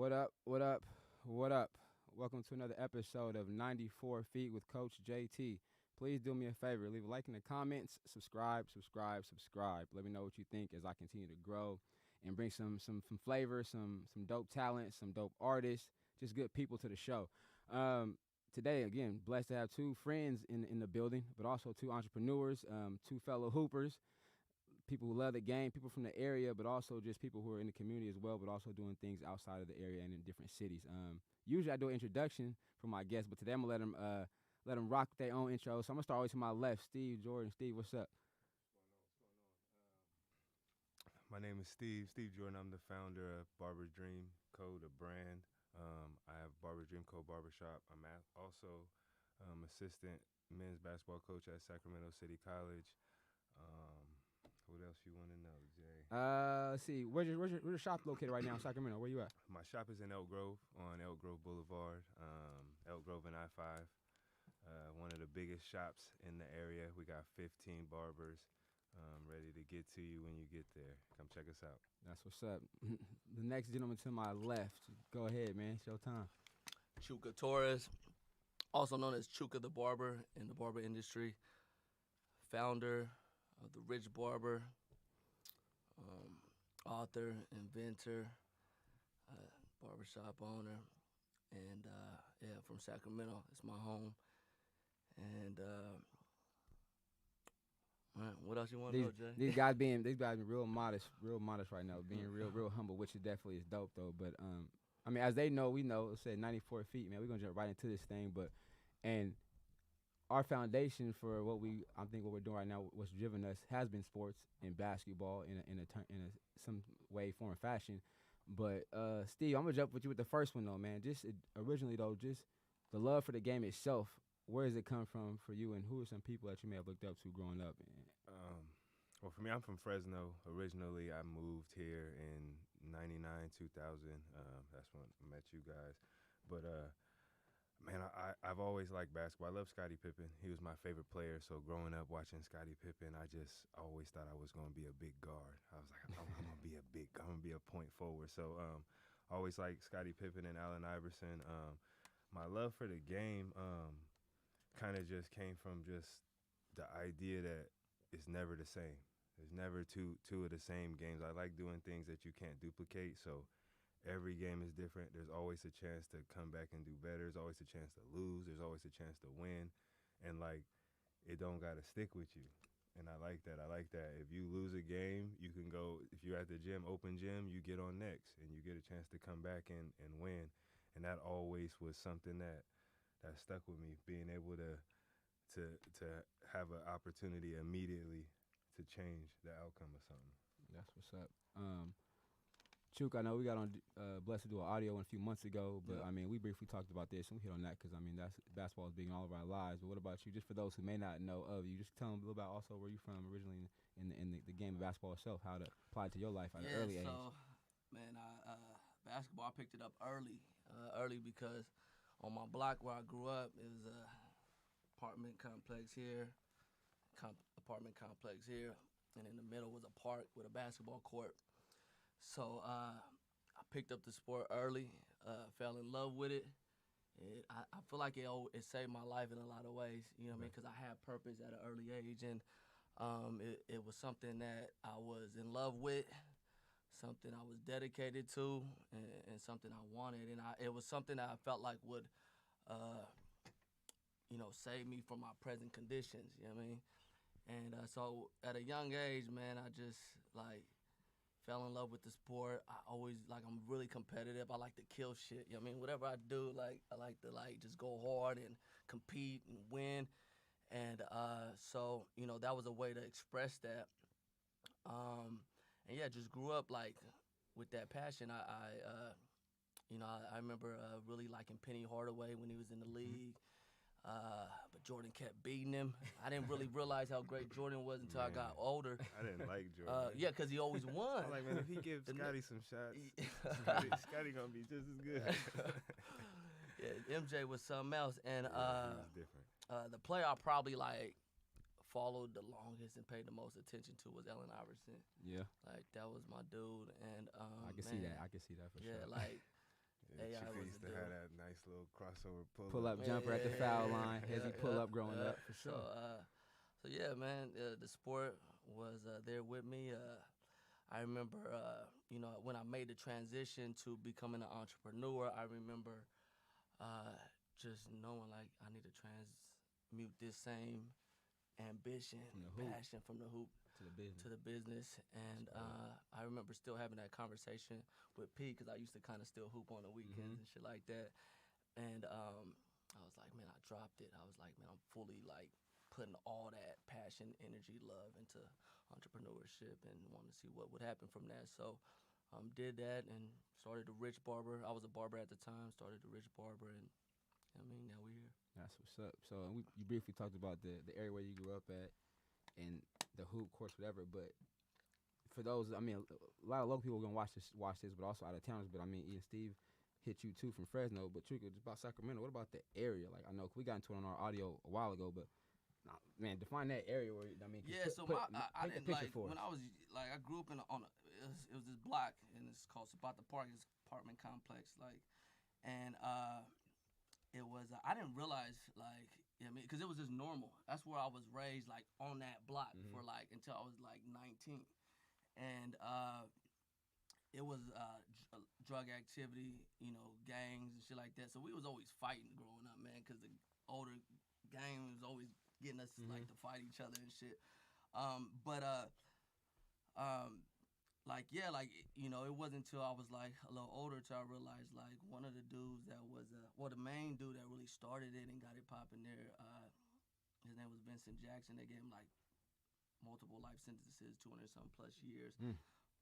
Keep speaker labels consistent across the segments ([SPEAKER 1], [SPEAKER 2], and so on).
[SPEAKER 1] What up? What up? What up? Welcome to another episode of 94 Feet with Coach JT. Please do me a favor, leave a like in the comments, subscribe. Let me know what you think as I continue to grow and bring some flavor, some dope talent, some dope artists, just good people to the show. Today, again, blessed to have two friends in the building, but also two entrepreneurs, two fellow hoopers, people who love the game, people from the area, but also just people who are in the community as well, but also doing things outside of the area and in different cities. Usually I do an introduction for my guests, but today I'm gonna let them rock their own intro. So I'm gonna start always to my left, Steve Jordan. Steve, what's up?
[SPEAKER 2] My name is Steve Jordan. I'm the founder of Barber's Dream Co., the brand. I have Barber's Dream Co. Barbershop. I'm also assistant men's basketball coach at Sacramento City College. What else you want to know, Jay?
[SPEAKER 1] Let's see. Where's your shop located right now in Sacramento? Where you at?
[SPEAKER 2] My shop is in Elk Grove, on Elk Grove Boulevard, Elk Grove and I-5. One of the biggest shops in the area. We got 15 barbers ready to get to you when you get there. Come check us out.
[SPEAKER 1] That's what's up. The next gentleman to my left. Go ahead, man. It's your time.
[SPEAKER 3] Chuka Torres, also known as Chuka the Barber in the barber industry, founder of TheRichBarber, author, inventor, barbershop owner, and from Sacramento. It's my home. And what else you want to know, Jay?
[SPEAKER 1] These guys being real modest right now, being real humble, which is definitely is dope though. But I mean, as they know, we know. Let's say 94 feet, man. We're gonna jump right into this thing, and our foundation for I think what we're doing right now, what's driven us, has been sports and basketball in some way, form, or fashion. But Steve, I'm gonna jump with you with the first one though, man. Just originally though, just the love for the game itself. Where does it come from for you, and who are some people that you may have looked up to growing up?
[SPEAKER 2] Well, for me, I'm from Fresno. Originally, I moved here in 99, 2000. That's when I met you guys. But man, I've always liked basketball. I love Scottie Pippen. He was my favorite player. So growing up watching Scottie Pippen, I just always thought I was going to be a big guard. I was like, I'm going to be I'm going to be a point forward. So always liked Scottie Pippen and Allen Iverson. My love for the game kind of just came from just the idea that it's never the same. There's never two of the same games. I like doing things that you can't duplicate. So every game is different. There's always a chance to come back and do better. There's always a chance to lose. There's always a chance to win. And, like, it don't got to stick with you. And I like that. If you lose a game, you can go, if you're at the gym, open gym, you get on next. And you get a chance to come back and win. And that always was something that stuck with me, being able to have an opportunity immediately to change the outcome of something.
[SPEAKER 1] That's what's up. Chuk, I know we got on blessed to do an audio a few months ago, but I mean, we briefly talked about this and we hit on that because I mean that's basketball is big in all of our lives. But what about you? Just for those who may not know of you, just tell them a little about also where you're from originally in the game of basketball itself, how to apply it to your life at an early age.
[SPEAKER 3] Man, basketball I picked it up early because on my block where I grew up, it was a apartment complex here, and in the middle was a park with a basketball court. So I picked up the sport early, fell in love with it. I feel like it saved my life in a lot of ways, you know what I mean, because I had purpose at an early age, and it was something that I was in love with, something I was dedicated to, and something I wanted, and it was something that I felt like would save me from my present conditions, you know what I mean? And so at a young age, man, I just, fell in love with the sport. I'm really competitive. I like to kill shit, you know what I mean? Whatever I do, I like to, just go hard and compete and win. And so, that was a way to express that. And, yeah, just grew up, with that passion. I remember really liking Penny Hardaway when he was in the league. But Jordan kept beating him. I didn't really realize how great Jordan was until I got older.
[SPEAKER 2] I didn't like Jordan.
[SPEAKER 3] Yeah, because he always won.
[SPEAKER 2] I'm like, man, if he gives Scottie some shots, Scottie going to be just as good.
[SPEAKER 3] Yeah, MJ was something else. And
[SPEAKER 2] he was different.
[SPEAKER 3] the player I probably, followed the longest and paid the most attention to was Allen Iverson.
[SPEAKER 1] Yeah.
[SPEAKER 3] That was my dude. And
[SPEAKER 1] I can see that. I can see that for sure.
[SPEAKER 3] Yeah, AI
[SPEAKER 2] Chuka
[SPEAKER 3] was
[SPEAKER 2] used
[SPEAKER 3] a
[SPEAKER 2] to
[SPEAKER 3] dude.
[SPEAKER 2] have that nice little crossover
[SPEAKER 1] Pull up jumper at the foul line. Hezzy pull up growing up for sure.
[SPEAKER 3] So yeah, man, the sport was there with me. I remember, when I made the transition to becoming an entrepreneur, I remember just knowing like I need to transmute this same ambition, passion from the hoop to the business. And I remember still having that conversation with P because I used to kind of still hoop on the weekends and shit like that. And I was like, man, I dropped it. I was like, man, I'm fully like putting all that passion, energy, love into entrepreneurship and wanted to see what would happen from that. So did that and started TheRichBarber. I was a barber at the time, started TheRichBarber, and I mean, now we're here.
[SPEAKER 1] That's what's up. So you briefly talked about the area where you grew up at and the hoop course, whatever. But for those, I mean, a lot of local people are gonna watch this, but also out of towners. But I mean, Ian Steav hit you too from Fresno. But Chuka, just about Sacramento. What about the area? Like I know we got into it on our audio a while ago, but man, define that area where I mean.
[SPEAKER 3] Yeah, I didn't like when I was like I grew up it was this block and it's called Sabata Park. It's apartment complex and it was I didn't realize like because it was just normal. That's where I was raised like on that block for like until I was like 19, and it was drug activity, gangs and shit like that. So we was always fighting growing up, man, because the older gang was always getting us like to fight each other and shit. It wasn't until I was like a little older till I realized like one of the dudes that was the main dude that really started it and got it popping there. His name was Vincent Jackson. They gave him like multiple life sentences, 200-something plus years.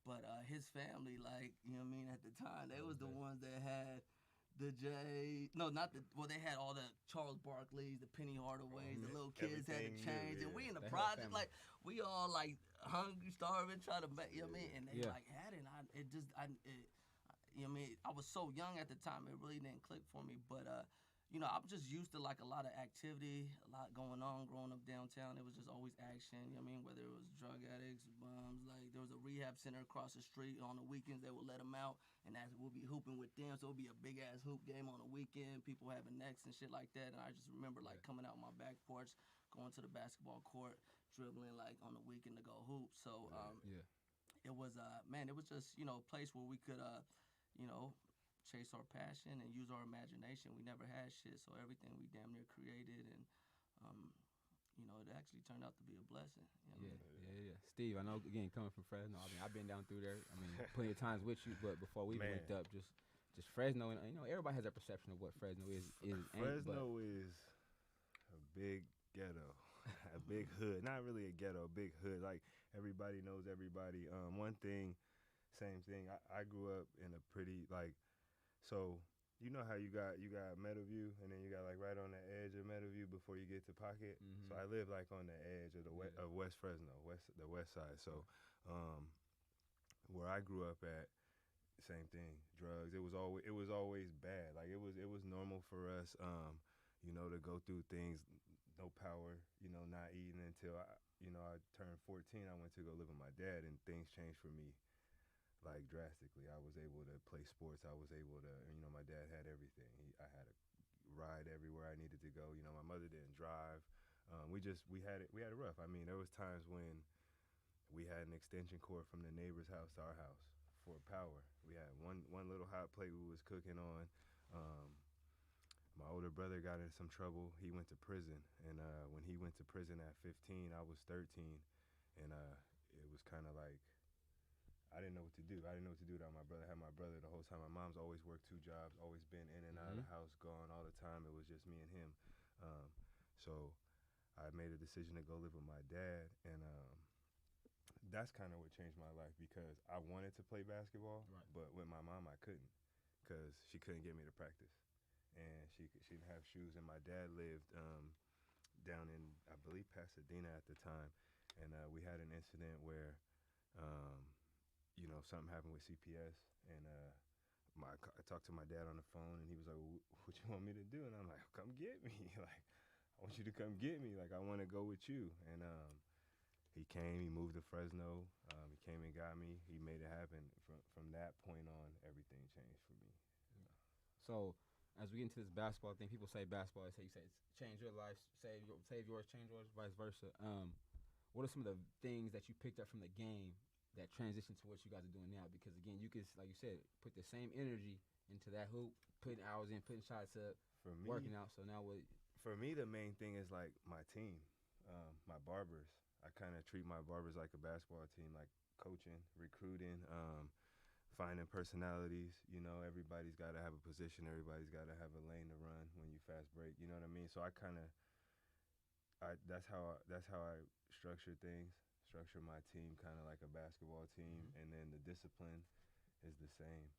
[SPEAKER 3] But his family, like, you know what I mean, at the time, they was the ones that had they had all the Charles Barkley's, the Penny Hardaways, the little kids had to change. And we in the project, like, we all, like, hungry, starving, trying to make, you know what I mean? And they, like, had it. I was so young at the time, it really didn't click for me. But, I'm just used to, like, a lot of activity, a lot going on growing up downtown. It was just always action, you know what I mean? Whether it was drug addicts, bums, like, there was a rehab center across the street. On the weekends, they would let them out, and we'll be hooping with them. So it would be a big-ass hoop game on the weekend, people having necks and shit like that. And I just remember, like, coming out my back porch, going to the basketball court, dribbling, like, on the weekend to go hoop. So it was, it was just, a place where we could, chase our passion and use our imagination. We never had shit, so everything we damn near created, and it actually turned out to be a blessing.
[SPEAKER 1] Yeah. Steve, I know again coming from Fresno. I mean, I've been down through there. I mean, plenty of times with you, but before we linked up, just Fresno, and everybody has that perception of what Fresno is.
[SPEAKER 2] Fresno is a big ghetto, a big hood. Not really a ghetto, a big hood. Like everybody knows everybody. One thing, same thing. I grew up in a pretty like. So you know how you got Meadowview, and then you got like right on the edge of Meadowview before you get to Pocket. So I live like on the edge of of West Fresno, the west side. So where I grew up at, same thing, drugs. It was always bad. Like it was normal for us, to go through things, no power, not eating until I turned 14. I went to go live with my dad, and things changed for me. Like drastically, I was able to play sports. I was able to, my dad had everything. I had a ride everywhere I needed to go. My mother didn't drive. We had it rough. I mean, there was times when we had an extension cord from the neighbor's house to our house for power. We had one little hot plate we was cooking on. My older brother got in some trouble. He went to prison, and when he went to prison at 15, I was 13, and it was kind of like. I didn't know what to do. I didn't know what to do without my brother. I had my brother the whole time. My mom's always worked 2 jobs, always been in and out of the house, gone all the time. It was just me and him. So I made a decision to go live with my dad, and that's kind of what changed my life because I wanted to play basketball, but with my mom I couldn't because she couldn't get me to practice, and she didn't have shoes. And my dad lived down in, I believe, Pasadena at the time, and we had an incident where. Something happened with CPS, and I talked to my dad on the phone, and he was like, "What you want me to do?" And I'm like, "Come get me! Like, I want you to come get me. Like, I want to go with you." And he came. He moved to Fresno. He came and got me. He made it happen. From that point on, everything changed for me.
[SPEAKER 1] So as we get into this basketball thing, people say basketball. They say you say it's change your life, save yours, change yours, vice versa. What are some of the things that you picked up from the game that transition to what you guys are doing now? Because again, you can, like you said, put the same energy into that hoop, putting hours in, putting shots up,
[SPEAKER 2] For me,
[SPEAKER 1] working out. So now what?
[SPEAKER 2] the main thing is like my team, my barbers. I kind of treat my barbers like a basketball team, like coaching, recruiting, finding personalities. You know, everybody's got to have a position. Everybody's got to have a lane to run when you fast break. You know what I mean? So I kind of, that's how I structure things. Structure my team kind of like a basketball team, and then the discipline is the same.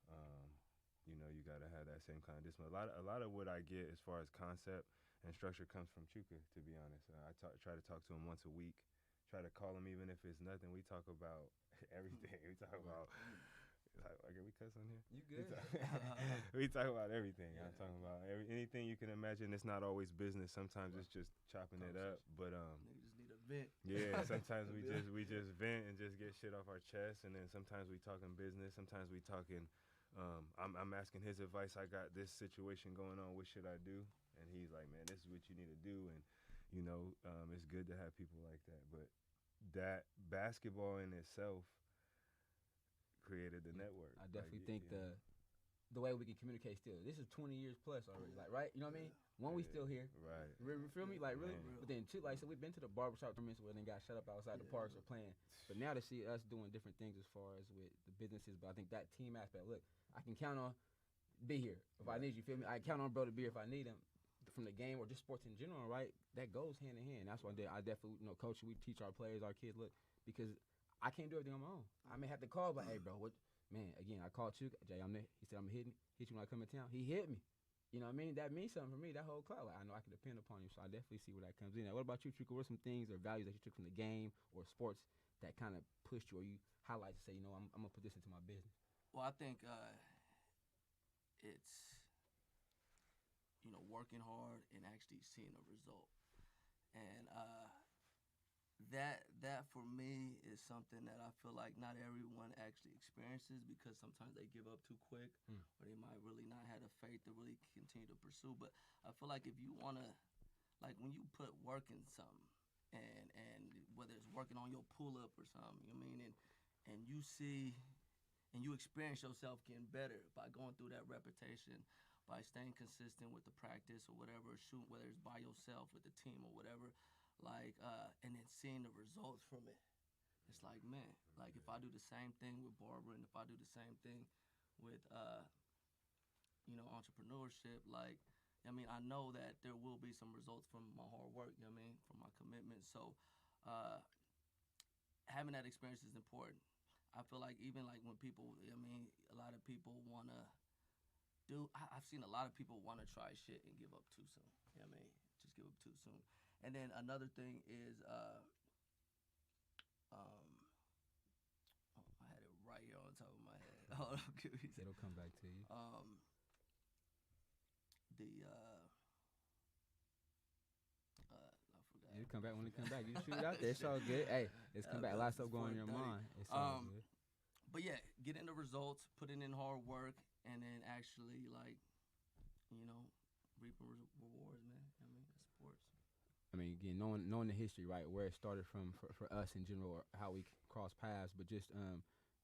[SPEAKER 2] You know, you got to have that same kind of discipline. A lot of what I get as far as concept and structure comes from Chuka, to be honest. Try to talk to him once a week. Try to call him even if it's nothing. We talk about everything. We talk about, like, are we cuss on here?
[SPEAKER 1] You good?
[SPEAKER 2] We talk about everything.
[SPEAKER 1] Yeah.
[SPEAKER 2] I'm talking about anything you can imagine. It's not always business. Sometimes it's just chopping it up. But
[SPEAKER 3] Niggas just need a vent.
[SPEAKER 2] yeah, sometimes we just vent and just get shit off our chest, and then sometimes we talking business. Sometimes we talking. I'm asking his advice. I got this situation going on. What should I do? And he's like, man, this is what you need to do. And you know, it's good to have people like that. But that basketball in itself created the network.
[SPEAKER 1] I definitely think the way we can communicate still. This is 20 years plus already, like, right? You know what I mean? One, we still here.
[SPEAKER 2] Right.
[SPEAKER 1] You feel me? Like, really?
[SPEAKER 2] Man.
[SPEAKER 1] But then, two, like, so we've been to the barbershop tournaments where they got shut up outside the parks or playing. But now to see us doing different things as far as with the businesses, but I think that team aspect, look, I can count on be here if I need you, feel me? I count on bro to be here if I need him from the game or just sports in general, right? That goes hand in hand. That's why I definitely, you know, coach, we teach our players, our kids, look, because I can't do everything on my own. I may have to call, but hey, bro, what? Man, again, I called Chuka. Jay, I'm there. He said, I'm hit you when I come in town. He hit me. You know what I mean? That means something for me, that whole club. Like, I know I can depend upon you, so I definitely see where that comes in. Now, what about you, Chuka? What are some things or values that you took from the game or sports that kind of pushed you or you highlight to say, you know, I'm going to put this into my business?
[SPEAKER 3] Well, I think it's, you know, working hard and actually seeing a result. And that for me is something that I feel like not everyone actually experiences because sometimes they give up too quick or they might really not have the faith to really continue to pursue. But I feel like if you want to, like when you put work in something and whether it's working on your pull-up or something, you know what I mean, and you see and you experience yourself getting better by going through that repetition, by staying consistent with the practice or whatever, shoot, whether it's by yourself, with the team or whatever, like, and then seeing the results from it. It's like, man, like if I do the same thing with Barber and if I do the same thing with, you know, entrepreneurship, like, I mean, I know that there will be some results from my hard work, you know what I mean, from my commitment. So having that experience is important. I feel like even like when people, I mean, a lot of people want to I've seen a lot of people want to try shit and give up too soon. You know what I mean? Just give up too soon. And then another thing is, I had it right here on top of my head. Hold on, give me a second.
[SPEAKER 1] It'll come back to you.
[SPEAKER 3] I forgot.
[SPEAKER 1] It'll come back when it come back. You shoot it out there. It's all good. Hey, it's come back. A lot of stuff going in your mind. It's all good.
[SPEAKER 3] But yeah, getting the results, putting in hard work, and then actually, like, you know, reaping rewards, man. I mean, it's sports.
[SPEAKER 1] I mean, again, knowing the history, right, where it started from for us in general, or how we cross paths, but just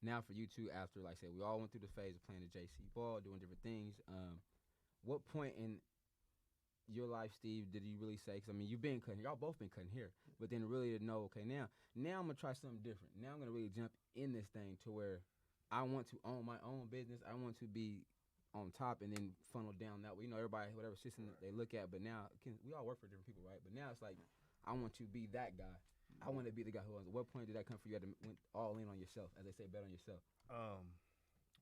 [SPEAKER 1] now for you two, after, like I said, we all went through the phase of playing the JC ball, doing different things. What point in your life, Steve, did you really say, because, I mean, you've been cutting, y'all both been cutting here, but then really to know, okay, now I'm going to try something different. Now I'm going to really jump in this thing to where I want to own my own business. I want to be on top and then funnel down that way. You know, everybody, whatever system they look at, but now, we all work for different people, right? But now it's like, I want to be that guy. I want to be the guy who owns it. What point did that come for you? You had to went all in on yourself, as they say, bet on yourself.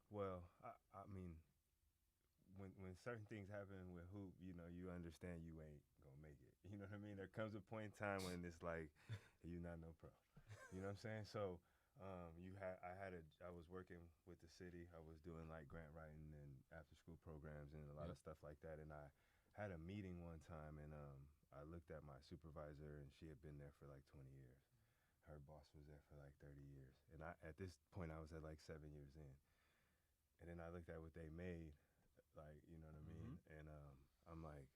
[SPEAKER 2] Well, I mean, when certain things happen with hoop, you know, you understand you ain't gonna make it. You know what I mean? There comes a point in time when it's like, you're not no pro. You know what I'm saying? So, I was working with the city. I was doing like grant writing and after school programs and a lot of stuff like that. And I had a meeting one time and I looked at my supervisor and she had been there for like 20 years. Her boss was there for like 30 years. And at this point I was at like 7 years in. And then I looked at what they made like, you know what I mean? And I'm like,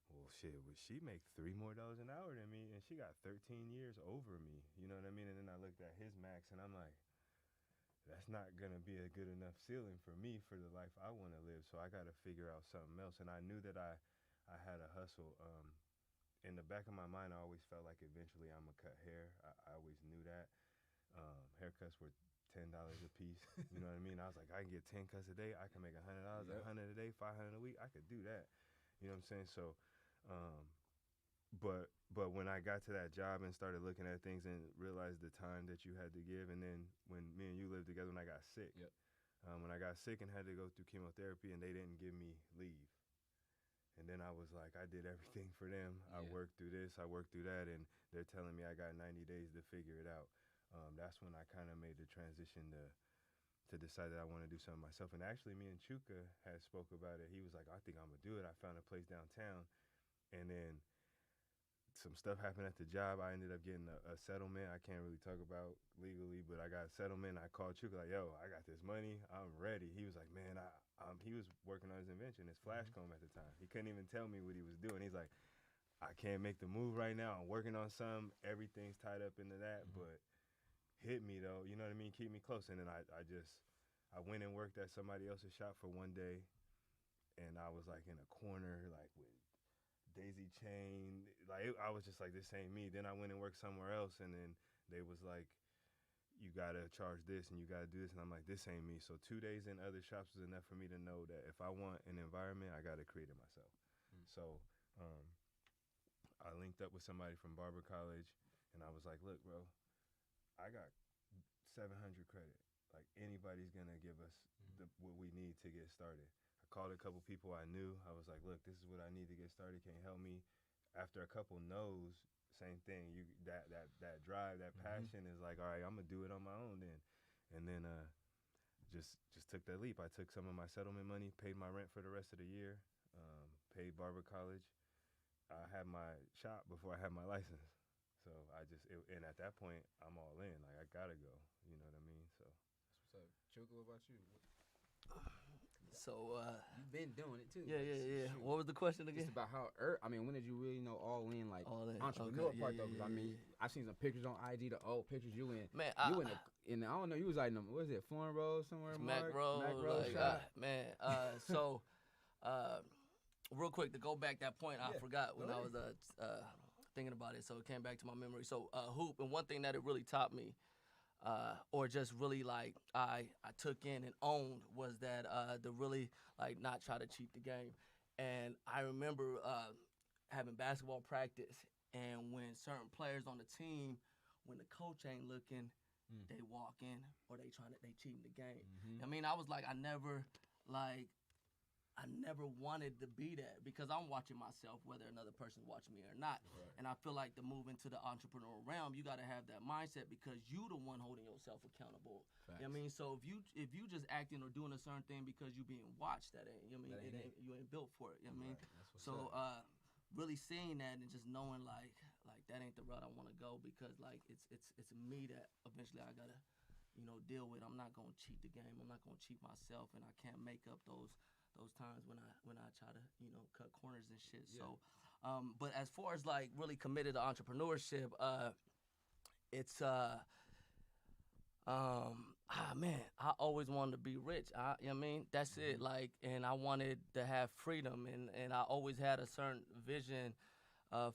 [SPEAKER 2] well, shit, would she make $3 more an hour than me? And she got 13 years over me, you know what I mean? And then I looked at his max, and I'm like, that's not gonna be a good enough ceiling for me for the life I want to live. So I got to figure out something else. And I knew that I had a hustle. In the back of my mind, I always felt like eventually I'm gonna cut hair. I always knew that. Haircuts were $10 a piece. You know what I mean? I was like, I can get 10 cuts a day. I can make $100,
[SPEAKER 1] Yep.
[SPEAKER 2] 100 a day, 500 a week. I could do that. You know what I'm saying? So, but when I got to that job and started looking at things and realized the time that you had to give, and then when me and you lived together, when I got sick,
[SPEAKER 1] Yep.
[SPEAKER 2] when I got sick and had to go through chemotherapy, and they didn't give me leave. And then I was like, I did everything for them. I
[SPEAKER 1] Yeah.
[SPEAKER 2] worked through this, I worked through that, and they're telling me I got 90 days to figure it out. That's when I kind of made the transition to decide that I want to do something myself. And actually, me and Chuka had spoke about it. He was like, I think I'm gonna do it. I found a place downtown, and then some stuff happened at the job. I ended up getting a settlement. I can't really talk about legally, but I got a settlement. I called Chuka like, yo, I got this money. I'm ready. He was like, man, he was working on his invention, his flash comb at the time. He couldn't even tell me what he was doing. He's like, I can't make the move right now. I'm working on some. Everything's tied up into that, but hit me though. You know what I mean? Keep me close. And then I went and worked at somebody else's shop for one day, and I was like in a corner, like with daisy chain, like I was just like, this ain't me. Then I went and worked somewhere else, and then they was like, you gotta charge this and you gotta do this, and I'm like, this ain't me. So 2 days in other shops was enough for me to know that if I want an environment, I gotta create it myself. So I linked up with somebody from Barber College, and I was like, look, bro, I got 700 credit. Like, anybody's gonna give us what we need to get started. Called a couple people I knew. I was like, look, this is what I need to get started. Can you help me? After a couple no's, same thing. You that drive, that passion is like, all right, I'm gonna do it on my own then. And then just took that leap. I took some of my settlement money, paid my rent for the rest of the year, paid Barber College. I had my shop before I had my license. So and at that point, I'm all in. Like, I gotta go. You know what I mean? So.
[SPEAKER 1] What's up, Chuka? What about you?
[SPEAKER 3] So
[SPEAKER 1] You've been doing it too.
[SPEAKER 3] yeah.
[SPEAKER 1] Shoot.
[SPEAKER 3] What was the question again?
[SPEAKER 1] Just about how I mean, when did you really know all in, like
[SPEAKER 3] All in.
[SPEAKER 1] entrepreneur
[SPEAKER 3] Okay,
[SPEAKER 1] part
[SPEAKER 3] yeah,
[SPEAKER 1] though? Because I mean, I've seen some pictures on IG, the old pictures you in.
[SPEAKER 3] Man,
[SPEAKER 1] You in I don't know. You was like, what is it, Florence Road somewhere?
[SPEAKER 3] Mac Road, like,
[SPEAKER 1] shop?
[SPEAKER 3] man. So, real quick to go back that point, I
[SPEAKER 1] Yeah,
[SPEAKER 3] forgot when
[SPEAKER 1] go
[SPEAKER 3] I was thinking about it, so it came back to my memory. So, hoop, and one thing that it really taught me, or just really like I took in and owned, was that to really like not try to cheat the game. And I remember having basketball practice, and when certain players on the team, when the coach ain't looking, they walk in or they cheating the game. I mean, I was like, I never wanted to be that, because I'm watching myself whether another person's watching me or not.
[SPEAKER 1] Right.
[SPEAKER 3] And I feel like to move into the entrepreneurial realm, you got to have that mindset, because you the one holding yourself accountable. You know what I mean? So if you just acting or doing a certain thing because you being watched, that ain't, you know what I mean? You ain't built for it. You know what I mean?
[SPEAKER 1] Right. That's
[SPEAKER 3] So
[SPEAKER 1] what's up.
[SPEAKER 3] really seeing that and just knowing like that ain't the route I want to go, because like it's me that eventually I gotta deal with. I'm not gonna cheat the game. I'm not gonna cheat myself, and I can't make up those times when I try to cut corners and shit.
[SPEAKER 1] Yeah.
[SPEAKER 3] So, but as far as like really committed to entrepreneurship, it's man, I always wanted to be rich. You know what I mean? That's it. Like, and I wanted to have freedom, and I always had a certain vision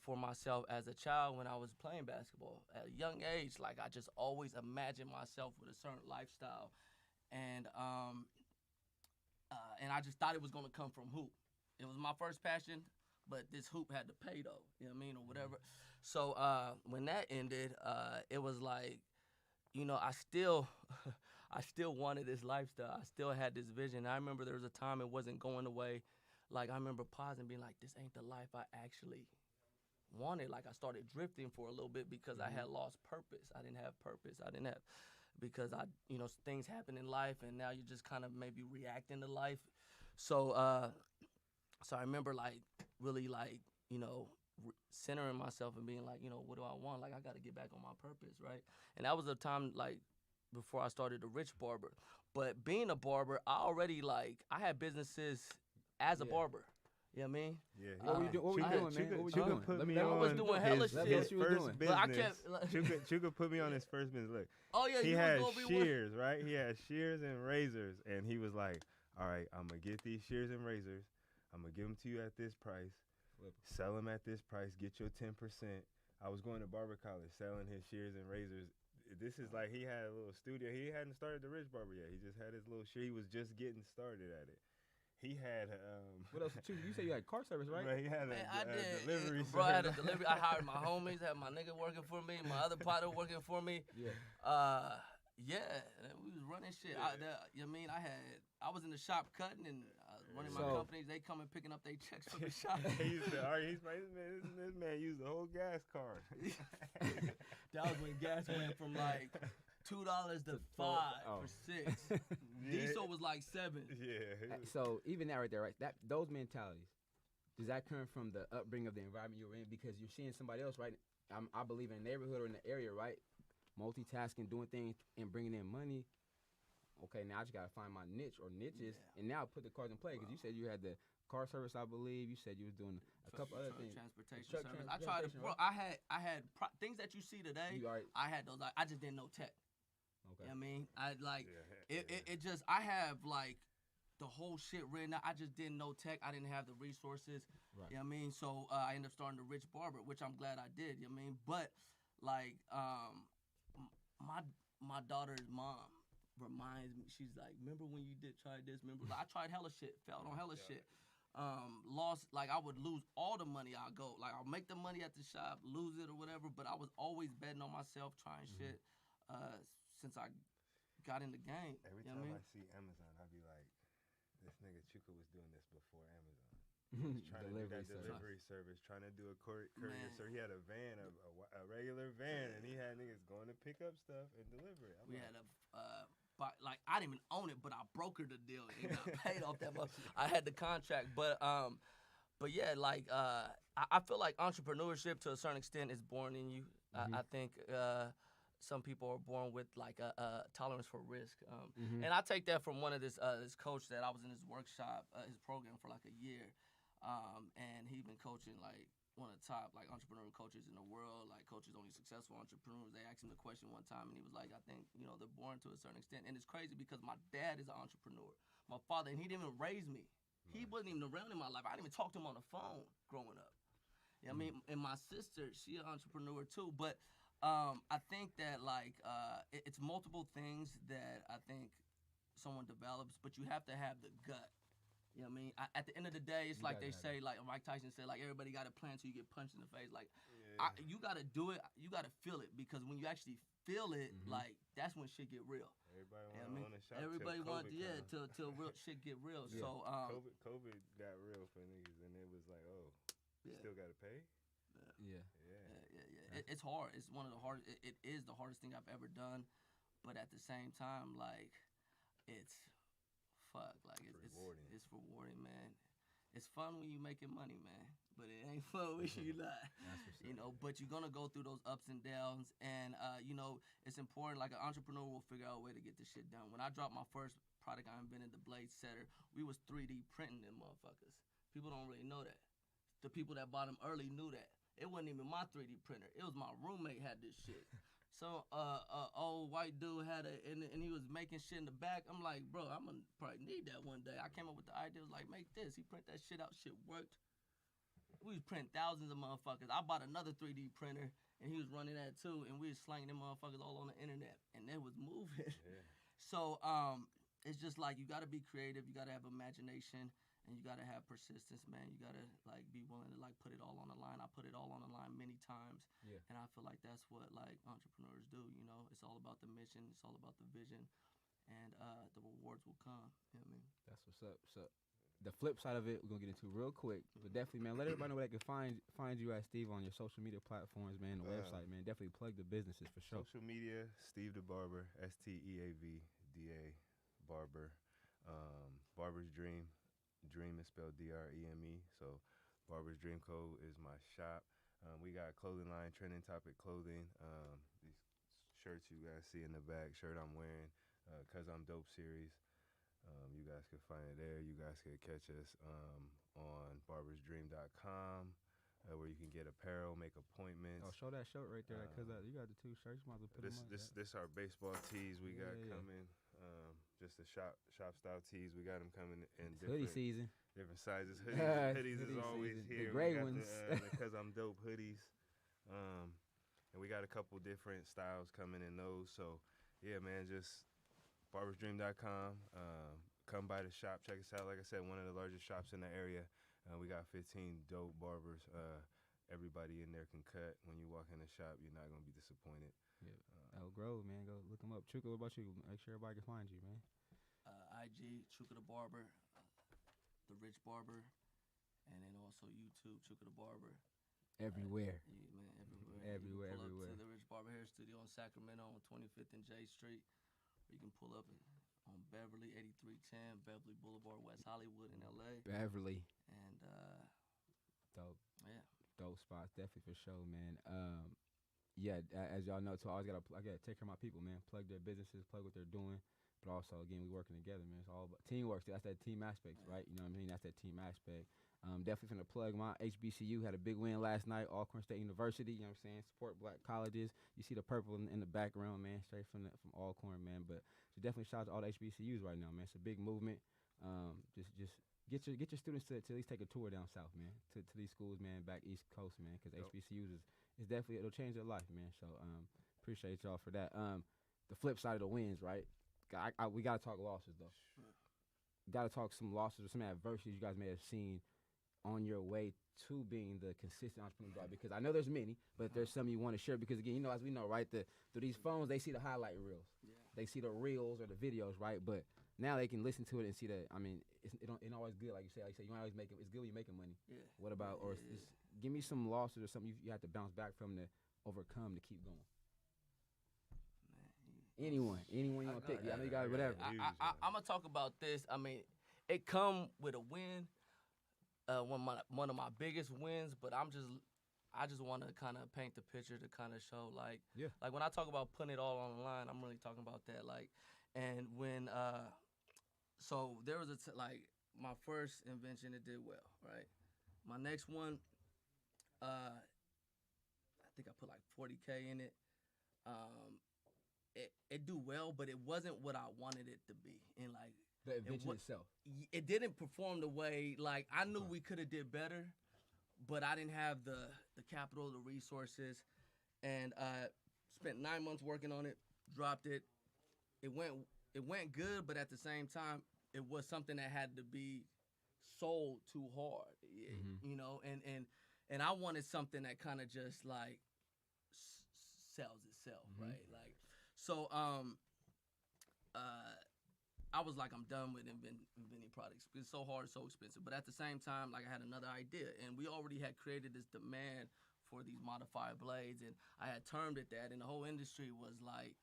[SPEAKER 3] for myself as a child when I was playing basketball at a young age. Like, I just always imagined myself with a certain lifestyle, and I just thought it was gonna come from hoop. It was my first passion, but this hoop had to pay though. You know what I mean, or whatever. So when that ended, it was like, I still wanted this lifestyle. I still had this vision. I remember there was a time it wasn't going away. Like, I remember pausing and being like, this ain't the life I actually wanted. Like, I started drifting for a little bit because I had lost purpose. I didn't have purpose. Because things happen in life, and now you're just kind of maybe reacting to life. So I remember like really like, centering myself and being like, what do I want? Like, I got to get back on my purpose, right? And that was a time like before I started TheRichBarber. But being a barber, I already I had businesses as a
[SPEAKER 1] Yeah.
[SPEAKER 3] barber. You know what I mean?
[SPEAKER 2] Yeah.
[SPEAKER 1] What were you doing, man? What were you
[SPEAKER 2] Chuka
[SPEAKER 1] doing?
[SPEAKER 2] put
[SPEAKER 1] Let
[SPEAKER 2] me
[SPEAKER 1] me-
[SPEAKER 3] I was
[SPEAKER 2] on
[SPEAKER 3] doing hella
[SPEAKER 2] his,
[SPEAKER 3] shit.
[SPEAKER 2] his
[SPEAKER 1] What
[SPEAKER 2] first
[SPEAKER 1] you was
[SPEAKER 2] business.
[SPEAKER 3] But I kept, like,
[SPEAKER 2] Chuka put me on his first business. Look,
[SPEAKER 3] oh yeah,
[SPEAKER 2] he
[SPEAKER 3] you
[SPEAKER 2] had
[SPEAKER 3] was gonna be
[SPEAKER 2] shears, right? He had shears and razors, and he was like, "All right, I'm gonna get these shears and razors. I'm gonna give them to you at this price.
[SPEAKER 1] Flip.
[SPEAKER 2] Sell them at this price. Get your 10%." I was going to barber college, selling his shears and razors. This is like he had a little studio. He hadn't started TheRichBarber yet. He just had his little shear. He was just getting started at it. He had
[SPEAKER 1] What else? You said you had car service, right?
[SPEAKER 2] He had
[SPEAKER 3] Man,
[SPEAKER 2] a
[SPEAKER 3] I did.
[SPEAKER 2] delivery.
[SPEAKER 3] Bro, I had a
[SPEAKER 2] service.
[SPEAKER 3] delivery. I hired my homies, had my nigga working for me, my other partner working for me.
[SPEAKER 1] Yeah.
[SPEAKER 3] Yeah, we was running shit. You know what I mean? I was in the shop cutting and running my
[SPEAKER 1] So-
[SPEAKER 3] companies. They coming picking up their checks from the shop.
[SPEAKER 2] He used to argue. He's like, this man used the whole gas card.
[SPEAKER 3] That was when gas went from like $2 to $5
[SPEAKER 1] Oh.
[SPEAKER 3] for 6. Diesel was like 7.
[SPEAKER 2] Yeah.
[SPEAKER 1] So even that right there, right? Those mentalities, does that come from the upbringing of the environment you were in? Because you're seeing somebody else, right? I believe in a neighborhood or in the area, right? Multitasking, doing things, and bringing in money. Okay, now I just gotta find my niche or niches,
[SPEAKER 3] Yeah.
[SPEAKER 1] and now put the cards in play. Because you said you had the car service, I believe. You said you was doing a couple other
[SPEAKER 3] Truck
[SPEAKER 1] things.
[SPEAKER 3] transportation
[SPEAKER 1] Truck
[SPEAKER 3] service.
[SPEAKER 1] trans-
[SPEAKER 3] I tried to,
[SPEAKER 1] transportation,
[SPEAKER 3] bro.
[SPEAKER 1] right?
[SPEAKER 3] I had things that you see today.
[SPEAKER 1] You already
[SPEAKER 3] I had those. I just didn't know tech.
[SPEAKER 1] okay.
[SPEAKER 3] You know what I mean? I like
[SPEAKER 2] Yeah.
[SPEAKER 3] it just I have like the whole shit written out. I just didn't know tech. I didn't have the resources.
[SPEAKER 1] Right.
[SPEAKER 3] You know what I mean? So I ended up starting TheRichBarber, which I'm glad I did. You know what I mean? But like my daughter's mom reminds me, she's like, remember when you tried this? Remember? Like, I tried hella shit, failed on hella shit. Lost, like I would lose all the money I'll go. Like I'll make the money at the shop, lose it or whatever, but I was always betting on myself, trying shit since I got in the game.
[SPEAKER 2] Every
[SPEAKER 3] You know
[SPEAKER 2] time
[SPEAKER 3] what I mean?
[SPEAKER 2] I see Amazon, I be like, this nigga Chuka was doing this before Amazon. He's trying to do that delivery service, trying to do a courier
[SPEAKER 3] Man.
[SPEAKER 2] service. He had a van, a regular van, and he had niggas going to pick up stuff and deliver it. I'm
[SPEAKER 3] We
[SPEAKER 2] like,
[SPEAKER 3] had a like I didn't even own it, but I brokered the deal and got paid off that. I had the contract, but yeah, like I feel like entrepreneurship to a certain extent is born in you. I think some people are born with like a tolerance for risk, and I take that from one of this coach that I was in his workshop, his program for like a year, and he been coaching like one of the top like entrepreneurial coaches in the world, like coaches only successful entrepreneurs. They asked him the question one time, and he was like, I think they're born to a certain extent, and it's crazy because my dad is an entrepreneur, my father, and he didn't even raise me. He wasn't even around in my life. I didn't even talk to him on the phone growing up. You know what I mean? And my sister, she an entrepreneur too, but I think that like it's multiple things that I think someone develops, but you have to have the gut. You know what I mean? At the end of the day, it's like they say, like Mike Tyson said, like everybody got a plan till you get punched in the face. Like you got to do it. You got to feel it, because when you actually feel it, like that's when shit get real.
[SPEAKER 2] everybody
[SPEAKER 3] You know
[SPEAKER 2] want to
[SPEAKER 3] what I mean?
[SPEAKER 2] own a shop.
[SPEAKER 3] Everybody
[SPEAKER 2] till
[SPEAKER 3] want,
[SPEAKER 2] COVID
[SPEAKER 3] till real shit get real.
[SPEAKER 1] Yeah.
[SPEAKER 3] So
[SPEAKER 2] COVID got real for niggas, and it was like, oh,
[SPEAKER 3] Yeah.
[SPEAKER 2] still got to pay?
[SPEAKER 1] Yeah.
[SPEAKER 3] yeah. It's hard. It's one of the hardest. It is the hardest thing I've ever done, but at the same time, like it's
[SPEAKER 2] rewarding.
[SPEAKER 3] It's rewarding, man. It's fun when you making money, man, but it ain't fun when you not.
[SPEAKER 1] That's what's up.
[SPEAKER 3] But you're gonna go through those ups and downs, and it's important. Like an entrepreneur will figure out a way to get this shit done. When I dropped my first product, I invented the blade setter. We was 3D printing them motherfuckers. People don't really know that. The people that bought them early knew that. It wasn't even my 3D printer. It was my roommate had this shit. So old white dude had and he was making shit in the back. I'm like, bro, I'm gonna probably need that one day. I came up with the idea, was like, make this. He print that shit out. Shit worked. We was printing thousands of motherfuckers. I bought another 3D printer, and he was running that too. And we was slanging them motherfuckers all on the internet, and they was moving.
[SPEAKER 2] Yeah.
[SPEAKER 3] So it's just like you gotta be creative. You gotta have imagination. And you gotta have persistence, man. You gotta like be willing to like put it all on the line. I put it all on the line many times,
[SPEAKER 1] Yeah.
[SPEAKER 3] and I feel like that's what like entrepreneurs do. It's all about the mission. It's all about the vision, and the rewards will come. You know what I mean?
[SPEAKER 1] That's what's up. So the flip side of it, we're gonna get into real quick, but definitely, man, let everybody know where they can find you at Steav on your social media platforms, man, the website, man. Definitely plug the businesses for sure.
[SPEAKER 2] Social media, Steav the Barber, STEAVDA Barber. Barber's Dream. Dream is spelled DREME. So Barber's Dream Code is my shop. We got clothing line, trending topic clothing. These shirts you guys see in the back, shirt I'm wearing, Cause I'm Dope series. You guys can find it there. You guys can catch us on barbersdream.com, where you can get apparel, make appointments.
[SPEAKER 1] Oh, show that shirt right there, cause you got the 2 shirts. You might as well put them up.
[SPEAKER 2] This our baseball tees we got coming. Just the shop style tees. We got them coming in
[SPEAKER 1] hoodie season.
[SPEAKER 2] Different sizes. Hoodies is always
[SPEAKER 1] season.
[SPEAKER 2] here.
[SPEAKER 1] The gray ones.
[SPEAKER 2] Because I'm dope hoodies. And we got a couple different styles coming in those. So yeah, man, just barbersdream.com. Come by the shop, check us out. Like I said, one of the largest shops in the area. We got 15 dope barbers. Everybody in there can cut. When you walk in the shop, you're not gonna be disappointed.
[SPEAKER 1] Yeah. Elk Grove, man, go look them up. Chuka, what about you? Make sure everybody can find you, man.
[SPEAKER 3] IG Chuka the Barber, TheRichBarber, and then also YouTube Chuka the Barber.
[SPEAKER 1] Everywhere.
[SPEAKER 3] Yeah, man, everywhere.
[SPEAKER 1] Everywhere,
[SPEAKER 3] you can pull
[SPEAKER 1] everywhere.
[SPEAKER 3] up to TheRichBarber Hair Studio in Sacramento on 25th and J Street. Or you can pull up on Beverly 8310, Beverly Boulevard, West Hollywood in LA.
[SPEAKER 1] Beverly.
[SPEAKER 3] And
[SPEAKER 1] dope.
[SPEAKER 3] Yeah.
[SPEAKER 1] Dope spots, definitely for sure, man. Yeah, as y'all know too, I gotta take care of my people, man. Plug their businesses, plug what they're doing. But also, again, we working together, man. It's all about teamwork. That's that team aspect, right? You know what I mean? That's that team aspect. Definitely finna plug my HBCU. Had a big win last night, Alcorn State University. You know what I'm saying? Support black colleges. You see the purple in the background, man. Straight from Alcorn, man. But so definitely shout out to all the HBCUs right now, man. It's a big movement. Just get your students to at least take a tour down south, man. To these schools, man, back East Coast, man. Because HBCUs is definitely, it'll change their life, man. So appreciate y'all for that. The flip side of the wins, right? We gotta talk losses though. Gotta talk some losses or some adversities you guys may have seen on your way to being the consistent entrepreneur. Because I know there's many, but there's some you want to share. Because again, you know, as we know, right, through these phones they see the highlight reels, they see the reels or the videos, right? But now they can listen to it and see that. I mean, it ain't always good, like you say. You don't always make it. It's good when you're making money.
[SPEAKER 3] Yeah.
[SPEAKER 1] What about give me some losses or something you have to bounce back from to overcome to keep going. Anyone you want to pick? I know you got whatever.
[SPEAKER 3] I'm gonna talk about this. I mean, it come with a win. One of my biggest wins, but I just want to kind of paint the picture to kind of show like when I talk about putting it all on the line, I'm really talking about that. Like, and when so there was like my first invention, it did well, right? My next one, I think I put like 40K in it. It do well, but it wasn't what I wanted it to be. And like
[SPEAKER 1] the invention itself,
[SPEAKER 3] it didn't perform the way like I knew we could have did better, but I didn't have the capital, the resources, and spent 9 months working on it. Dropped it. It went good, but at the same time, it was something that had to be sold too hard, you know. And I wanted something that kind of just like sells itself, right? Like. So I was like, I'm done with inventing products. It's so hard, so expensive. But at the same time, like I had another idea, and we already had created this demand for these modified blades, and I had termed it that, and the whole industry was like,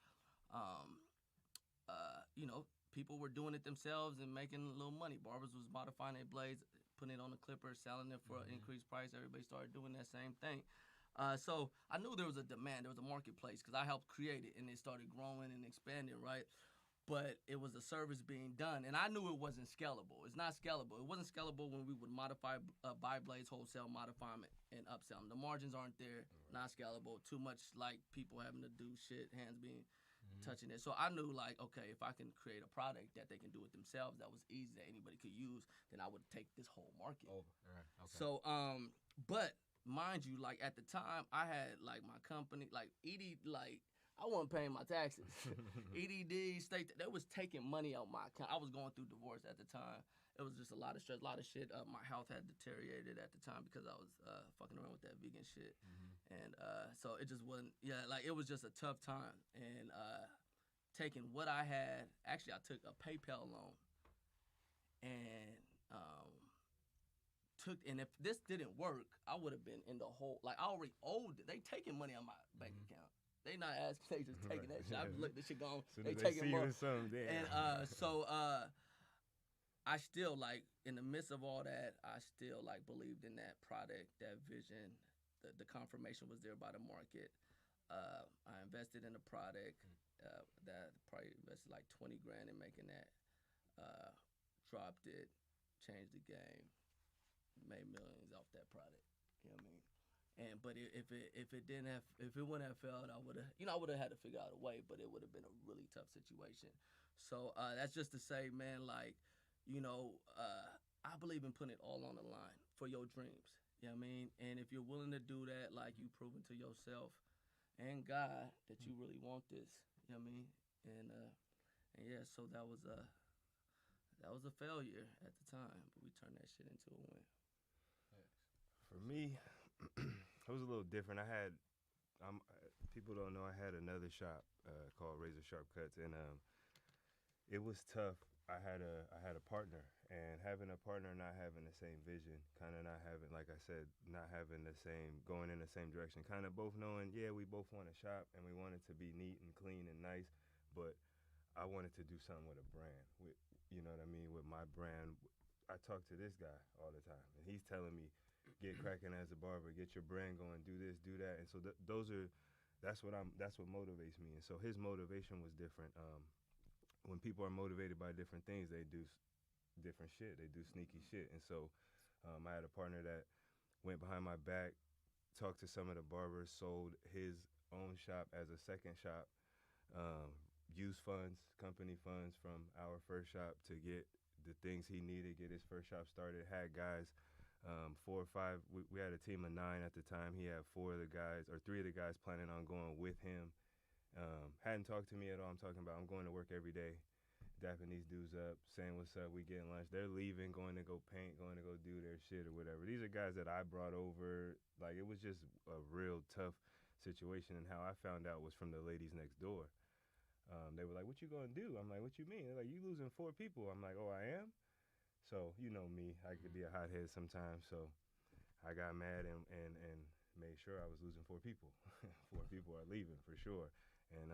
[SPEAKER 3] you know, people were doing it themselves and making a little money. Barberz was modifying their blades, putting it on the clipper, selling it for an increased price. Everybody started doing that same thing. So I knew there was a demand, there was a marketplace, because I helped create it, and it started growing and expanding, right? But it was a service being done, and I knew it wasn't scalable. It's not scalable. It wasn't scalable when we would buy blades wholesale, modify them, and upsell them. The margins aren't there, not scalable. Too much like people having to do shit, hands being touching it. So I knew like, okay, if I can create a product that they can do it themselves, that was easy, that anybody could use, then I would take this whole market.
[SPEAKER 1] Over. All right. Okay.
[SPEAKER 3] So but mind you, like at the time, I had like my company, like I wasn't paying my taxes. EDD, state, they was taking money out my account. I was going through divorce at the time. It was just a lot of stress, a lot of shit. My health had deteriorated at the time because I was fucking around with that vegan shit. And so it just wasn't, like it was just a tough time. And taking what I had, actually I took a PayPal loan and and if this didn't work, I would have been in the hole. Like I already owed it. They taking money on my bank account. They not asking, they just taking that shit. I just look, this shit gone. They taking more. And so I still like in the midst of all that, I still like believed in that product, that vision. The confirmation was there by the market. I invested in the product. That probably invested like 20 grand in making that. uh, dropped it, changed the game, made millions off that product. You know what I mean? And but if it didn't have if it wouldn't have failed, I would have had to figure out a way. But it would have been a really tough situation. So that's just to say, man, like I believe in putting it all on the line for your dreams. You know what I mean? And if you're willing to do that, like you proven to yourself and God that you really want this. You know what I mean? And yeah, so that was a failure at the time, but we turned that shit into a win.
[SPEAKER 2] For me, it was a little different. People don't know I had another shop called Razor Sharp Cuts, and it was tough. I had a partner, and having a partner not having the same vision, kind of not having, like I said, not having the same, going in the same direction, kind of both knowing, yeah, we both want to shop and we want it to be neat and clean and nice, but I wanted to do something with a brand, with, you know what I mean, with my brand. I talk to this guy all the time, and he's telling me, get cracking as a barber, get your brand going, do this, do that, and so that's what motivates me, and so his motivation was different. When people are motivated by different things, they do different shit. They do sneaky shit. And so I had a partner that went behind my back, talked to some of the barbers, sold his own shop as a second shop, used funds, company funds from our first shop to get the things he needed, get his first shop started, had guys, 4 or 5, we had a team of 9 at the time. He had 3 of the guys planning on going with him. Hadn't talked to me at all. I'm talking about I'm going to work every day, dapping these dudes up, saying what's up, we getting lunch. They're leaving, going to go paint, going to go do their shit or whatever. These are guys that I brought over. Like, it was just a real tough situation, and how I found out was from the ladies next door. They were like, what you gonna do? I'm like, what you mean? They're like, you losing 4 people. I'm like, oh, I am? So, you know me, I could be a hothead sometimes, so I got mad and made sure I was losing 4 people. 4 people are leaving for sure. And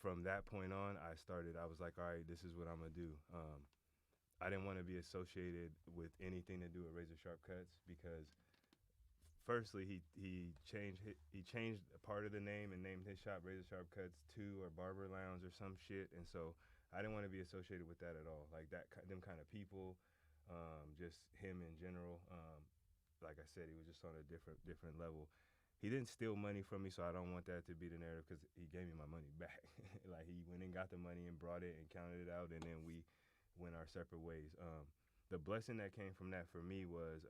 [SPEAKER 2] from that point on, I was like, all right, this is what I'm going to do. I didn't want to be associated with anything to do with Razor Sharp Cuts because, firstly, he changed a part of the name and named his shop Razor Sharp Cuts 2 or Barber Lounge or some shit. And so I didn't want to be associated with that at all. Like them kind of people, just him in general. Like I said, he was just on a different level. He didn't steal money from me, so I don't want that to be the narrative because he gave me my money back. Like, he went and got the money and brought it and counted it out, and then we went our separate ways. The blessing that came from that for me was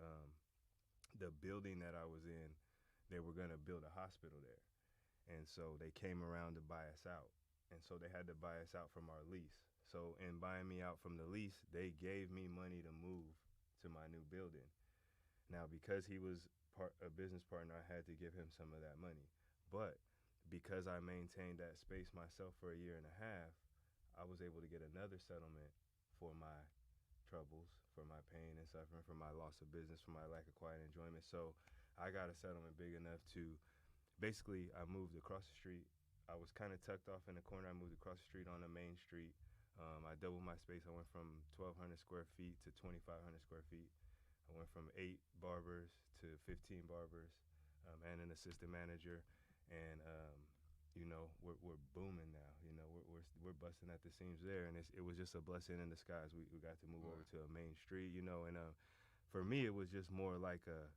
[SPEAKER 2] the building that I was in, they were going to build a hospital there. And so they came around to buy us out. And so they had to buy us out from our lease. So in buying me out from the lease, they gave me money to move to my new building. Now, because he was a business partner, I had to give him some of that money. But because I maintained that space myself for a year and a half, I was able to get another settlement for my troubles, for my pain and suffering, for my loss of business, for my lack of quiet enjoyment. So I got a settlement big enough to, basically, I moved across the street. I was kind of tucked off in the corner. I moved across the street on the main street. I doubled my space. I went from 1,200 square feet to 2,500 square feet. I went from 8 barbers to 15 barbers, and an assistant manager, and we're booming now. We're busting at the seams there, and it was just a blessing in disguise. We got to move over to a main street, and for me it was just more like a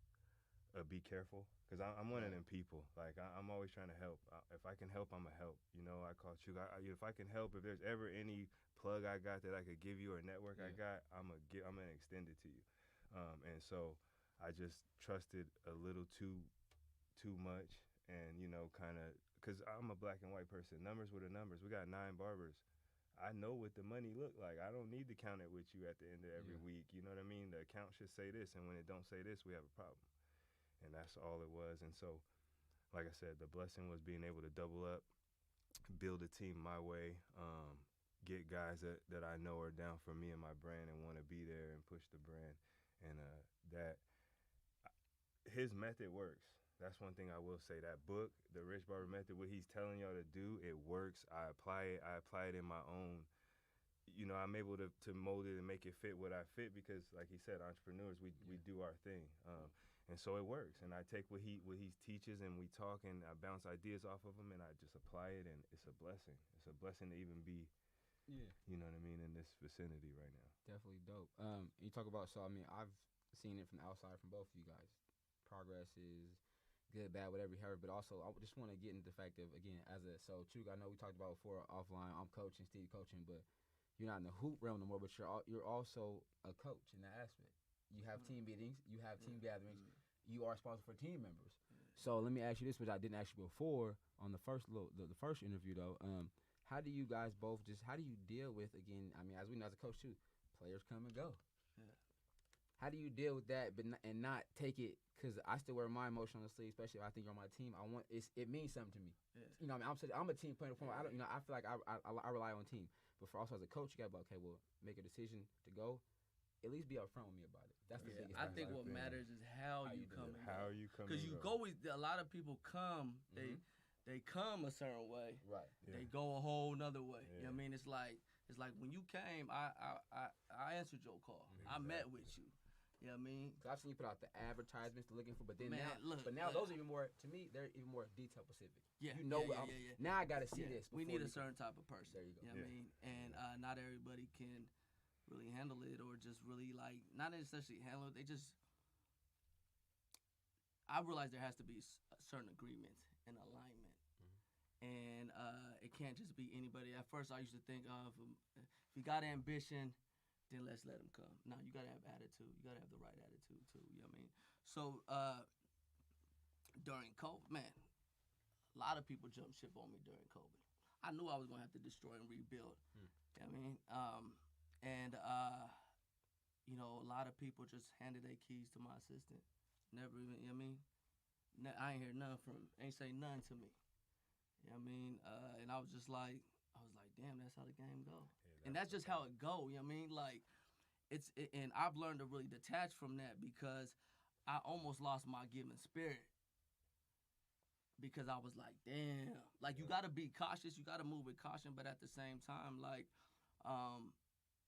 [SPEAKER 2] be careful, because I'm one of them people. Like, I'm always trying to help. If I can help, I'ma help. I call Chuka. If I can help, if there's ever any plug I got that I could give you or network I got, I'm gonna extend it to you. And so I just trusted a little too much, and kind of, because I'm a black and white person. Numbers were the numbers. We got 9 barbers. I know what the money look like. I don't need to count it with you at the end of every week. You know what I mean? The account should say this, and when it don't say this, we have a problem. And that's all it was. And so, like I said, the blessing was being able to double up, build a team my way, get guys that I know are down for me and my brand and want to be there and push the brand. And that his method works. That's one thing I will say. That book, The Rich Barber Method, what he's telling y'all to do, it works. I apply it in my own. I'm able to mold it and make it fit what I fit because, like he said, entrepreneurs, we do our thing. And so it works. And I take what he teaches, and we talk, and I bounce ideas off of him, and I just apply it, and it's a blessing. It's a blessing to even be
[SPEAKER 1] Yeah.
[SPEAKER 2] You know what I mean, in this vicinity right now.
[SPEAKER 1] Definitely dope. You talk about, so I mean, I've seen it from the outside from both of you guys. Progress is good, bad, whatever you heard, but also I just want to get into the fact of, again, so Chuka, I know we talked about before offline, I'm coaching, Steve coaching, but you're not in the hoop realm no more, but you're also a coach in that aspect. You have team meetings, you have team gatherings, you are responsible for team members. So let me ask you this, which I didn't ask you before on the first the first interview though. How do you guys both how do you deal with, again, I mean, as we know as a coach too, players come and go.
[SPEAKER 3] Yeah.
[SPEAKER 1] How do you deal with that, and not take it? Because I still wear my emotion on the sleeve, especially if I think you're on my team. It means something to me.
[SPEAKER 3] Yeah.
[SPEAKER 1] You know, what I mean, I'm a team player. I don't, I feel like I rely on team. But for also as a coach, you got to be, okay, well, make a decision to go. At least be upfront with me about it. That's the biggest thing.
[SPEAKER 3] I think what matters is how you come.
[SPEAKER 2] How you come.
[SPEAKER 3] Because you go with a lot of people come. They come a certain way.
[SPEAKER 1] Right.
[SPEAKER 3] Yeah. They go a whole nother way.
[SPEAKER 2] Yeah.
[SPEAKER 3] You know what I mean? It's like when you came, I answered your call.
[SPEAKER 2] Exactly.
[SPEAKER 3] I met with you. You know what I mean?
[SPEAKER 1] Cause I've seen you put out the advertisements to looking for, but then
[SPEAKER 3] Man,
[SPEAKER 1] now those are even more, to me, they're even more detail specific.
[SPEAKER 3] Yeah.
[SPEAKER 1] You know,
[SPEAKER 3] yeah.
[SPEAKER 1] Now I got to see this.
[SPEAKER 3] We need a certain type of person.
[SPEAKER 1] There you go.
[SPEAKER 3] You know what I mean? And not everybody can really handle it, or just really like, not necessarily handle it. I realize there has to be a certain agreement and alignment. And it can't just be anybody. At first, I used to think of, if you got ambition, then let's let them come. Now, you got to have attitude. You got to have the right attitude, too. You know what I mean? So, during COVID, man, a lot of people jumped ship on me during COVID. I knew I was going to have to destroy and rebuild. You know what I mean? You know, a lot of people just handed their keys to my assistant. Never even, you know what I mean? I ain't hear nothing from him. Ain't say nothing to me. You know what I mean? And I was like, damn, that's how the game go. Yeah, and that's just how it go. You know what I mean? Like, and I've learned to really detach from that, because I almost lost my giving spirit, because I was like, damn. Like, you got to be cautious. You got to move with caution. But at the same time, like,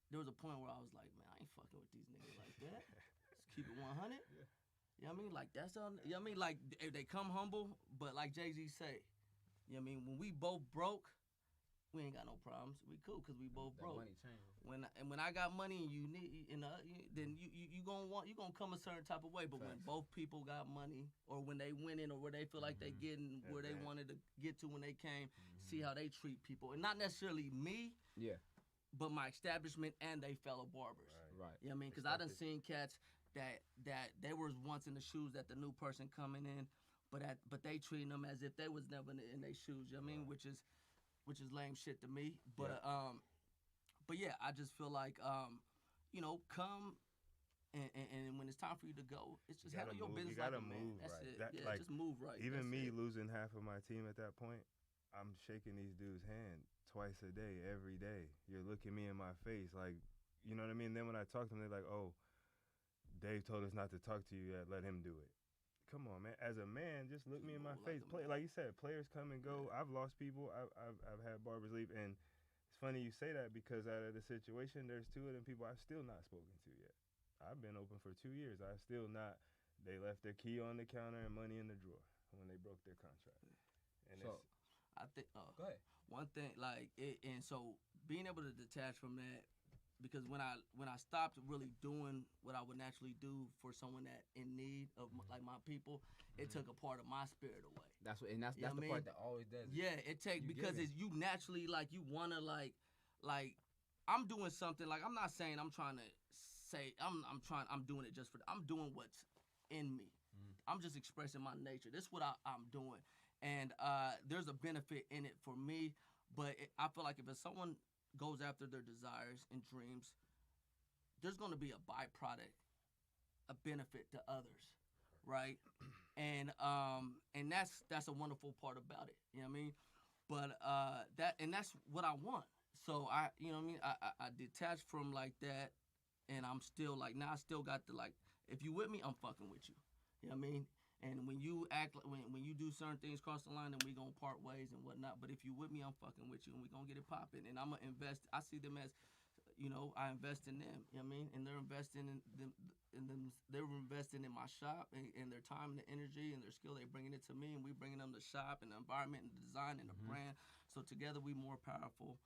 [SPEAKER 3] there was a point where I was like, man, I ain't fucking with these niggas like that. Let's keep it 100. Yeah. You know what I mean? Like, that's all. You know what I mean? Like, they come humble, but like Jay-Z say, you know what I mean? When we both broke, we ain't got no problems. We cool because we both broke.
[SPEAKER 1] Money changes.
[SPEAKER 3] When I got money and you need, then you gonna come a certain type of way. But when both people got money, or when they winning, or where they feel like they getting where they wanted to get to when they came, see how they treat people, and not necessarily me.
[SPEAKER 1] Yeah.
[SPEAKER 3] But my establishment and they fellow barbers.
[SPEAKER 1] Right.
[SPEAKER 3] You know what I mean? Because I done seen cats that they was once in the shoes that the new person coming in, but they treating them as if they was never in their shoes. You know what I mean? Which is lame shit to me. But yeah, I just feel like come and when it's time for you to go, it's just handle your business.
[SPEAKER 2] You gotta
[SPEAKER 3] like
[SPEAKER 2] move
[SPEAKER 3] That's
[SPEAKER 2] right.
[SPEAKER 3] it. Just move right.
[SPEAKER 2] Even
[SPEAKER 3] That's
[SPEAKER 2] me
[SPEAKER 3] it.
[SPEAKER 2] losing half of my team at that point, I'm shaking these dudes' hand twice a day, every day. You're looking me in my face, like, you know what I mean? Then when I talk to them, they're like, oh, Dave told us not to talk to you yet. Let him do it. Come on, man. As a man, just look me in my face. Like you said, players come and go. I've lost people. I've had barbers leave, and it's funny you say that, because out of the situation, there's two of them people I've still not spoken to yet. I've been open for 2 years. I still not. They left their key on the counter and money in the drawer when they broke their contract. And
[SPEAKER 1] so
[SPEAKER 3] I think.
[SPEAKER 1] Go ahead.
[SPEAKER 3] One thing, like, and so being able to detach from that. Because when I stopped really doing what I would naturally do for someone that in need of like my people, it took a part of my spirit away.
[SPEAKER 1] That's the part that always does it.
[SPEAKER 3] Yeah, it takes, because it's you naturally, like, you wanna like I'm doing something, like, I'm not saying I'm trying to say I'm doing it just for I'm doing what's in me. I'm just expressing my nature. This is what I'm doing, and there's a benefit in it for me. But I feel like if it's someone goes after their desires and dreams, there's going to be a byproduct, a benefit to others, right? And that's a wonderful part about it. You know what I mean? But that's what I want. So you know what I mean? I detached from like that, and I'm still like, now I still got the, like, if you with me, I'm fucking with you. You know what I mean? And when you act, when you do certain things cross the line, then we gonna part ways and whatnot. But if you with me, I'm fucking with you, and we gonna get it popping. And I'm gonna invest. I see them as, I invest in them. You know what I mean? And they're investing in them. They're investing in my shop and their time and the energy and their skill. They're bringing it to me, and we bringing them the shop and the environment and the design and the brand. So together we more powerful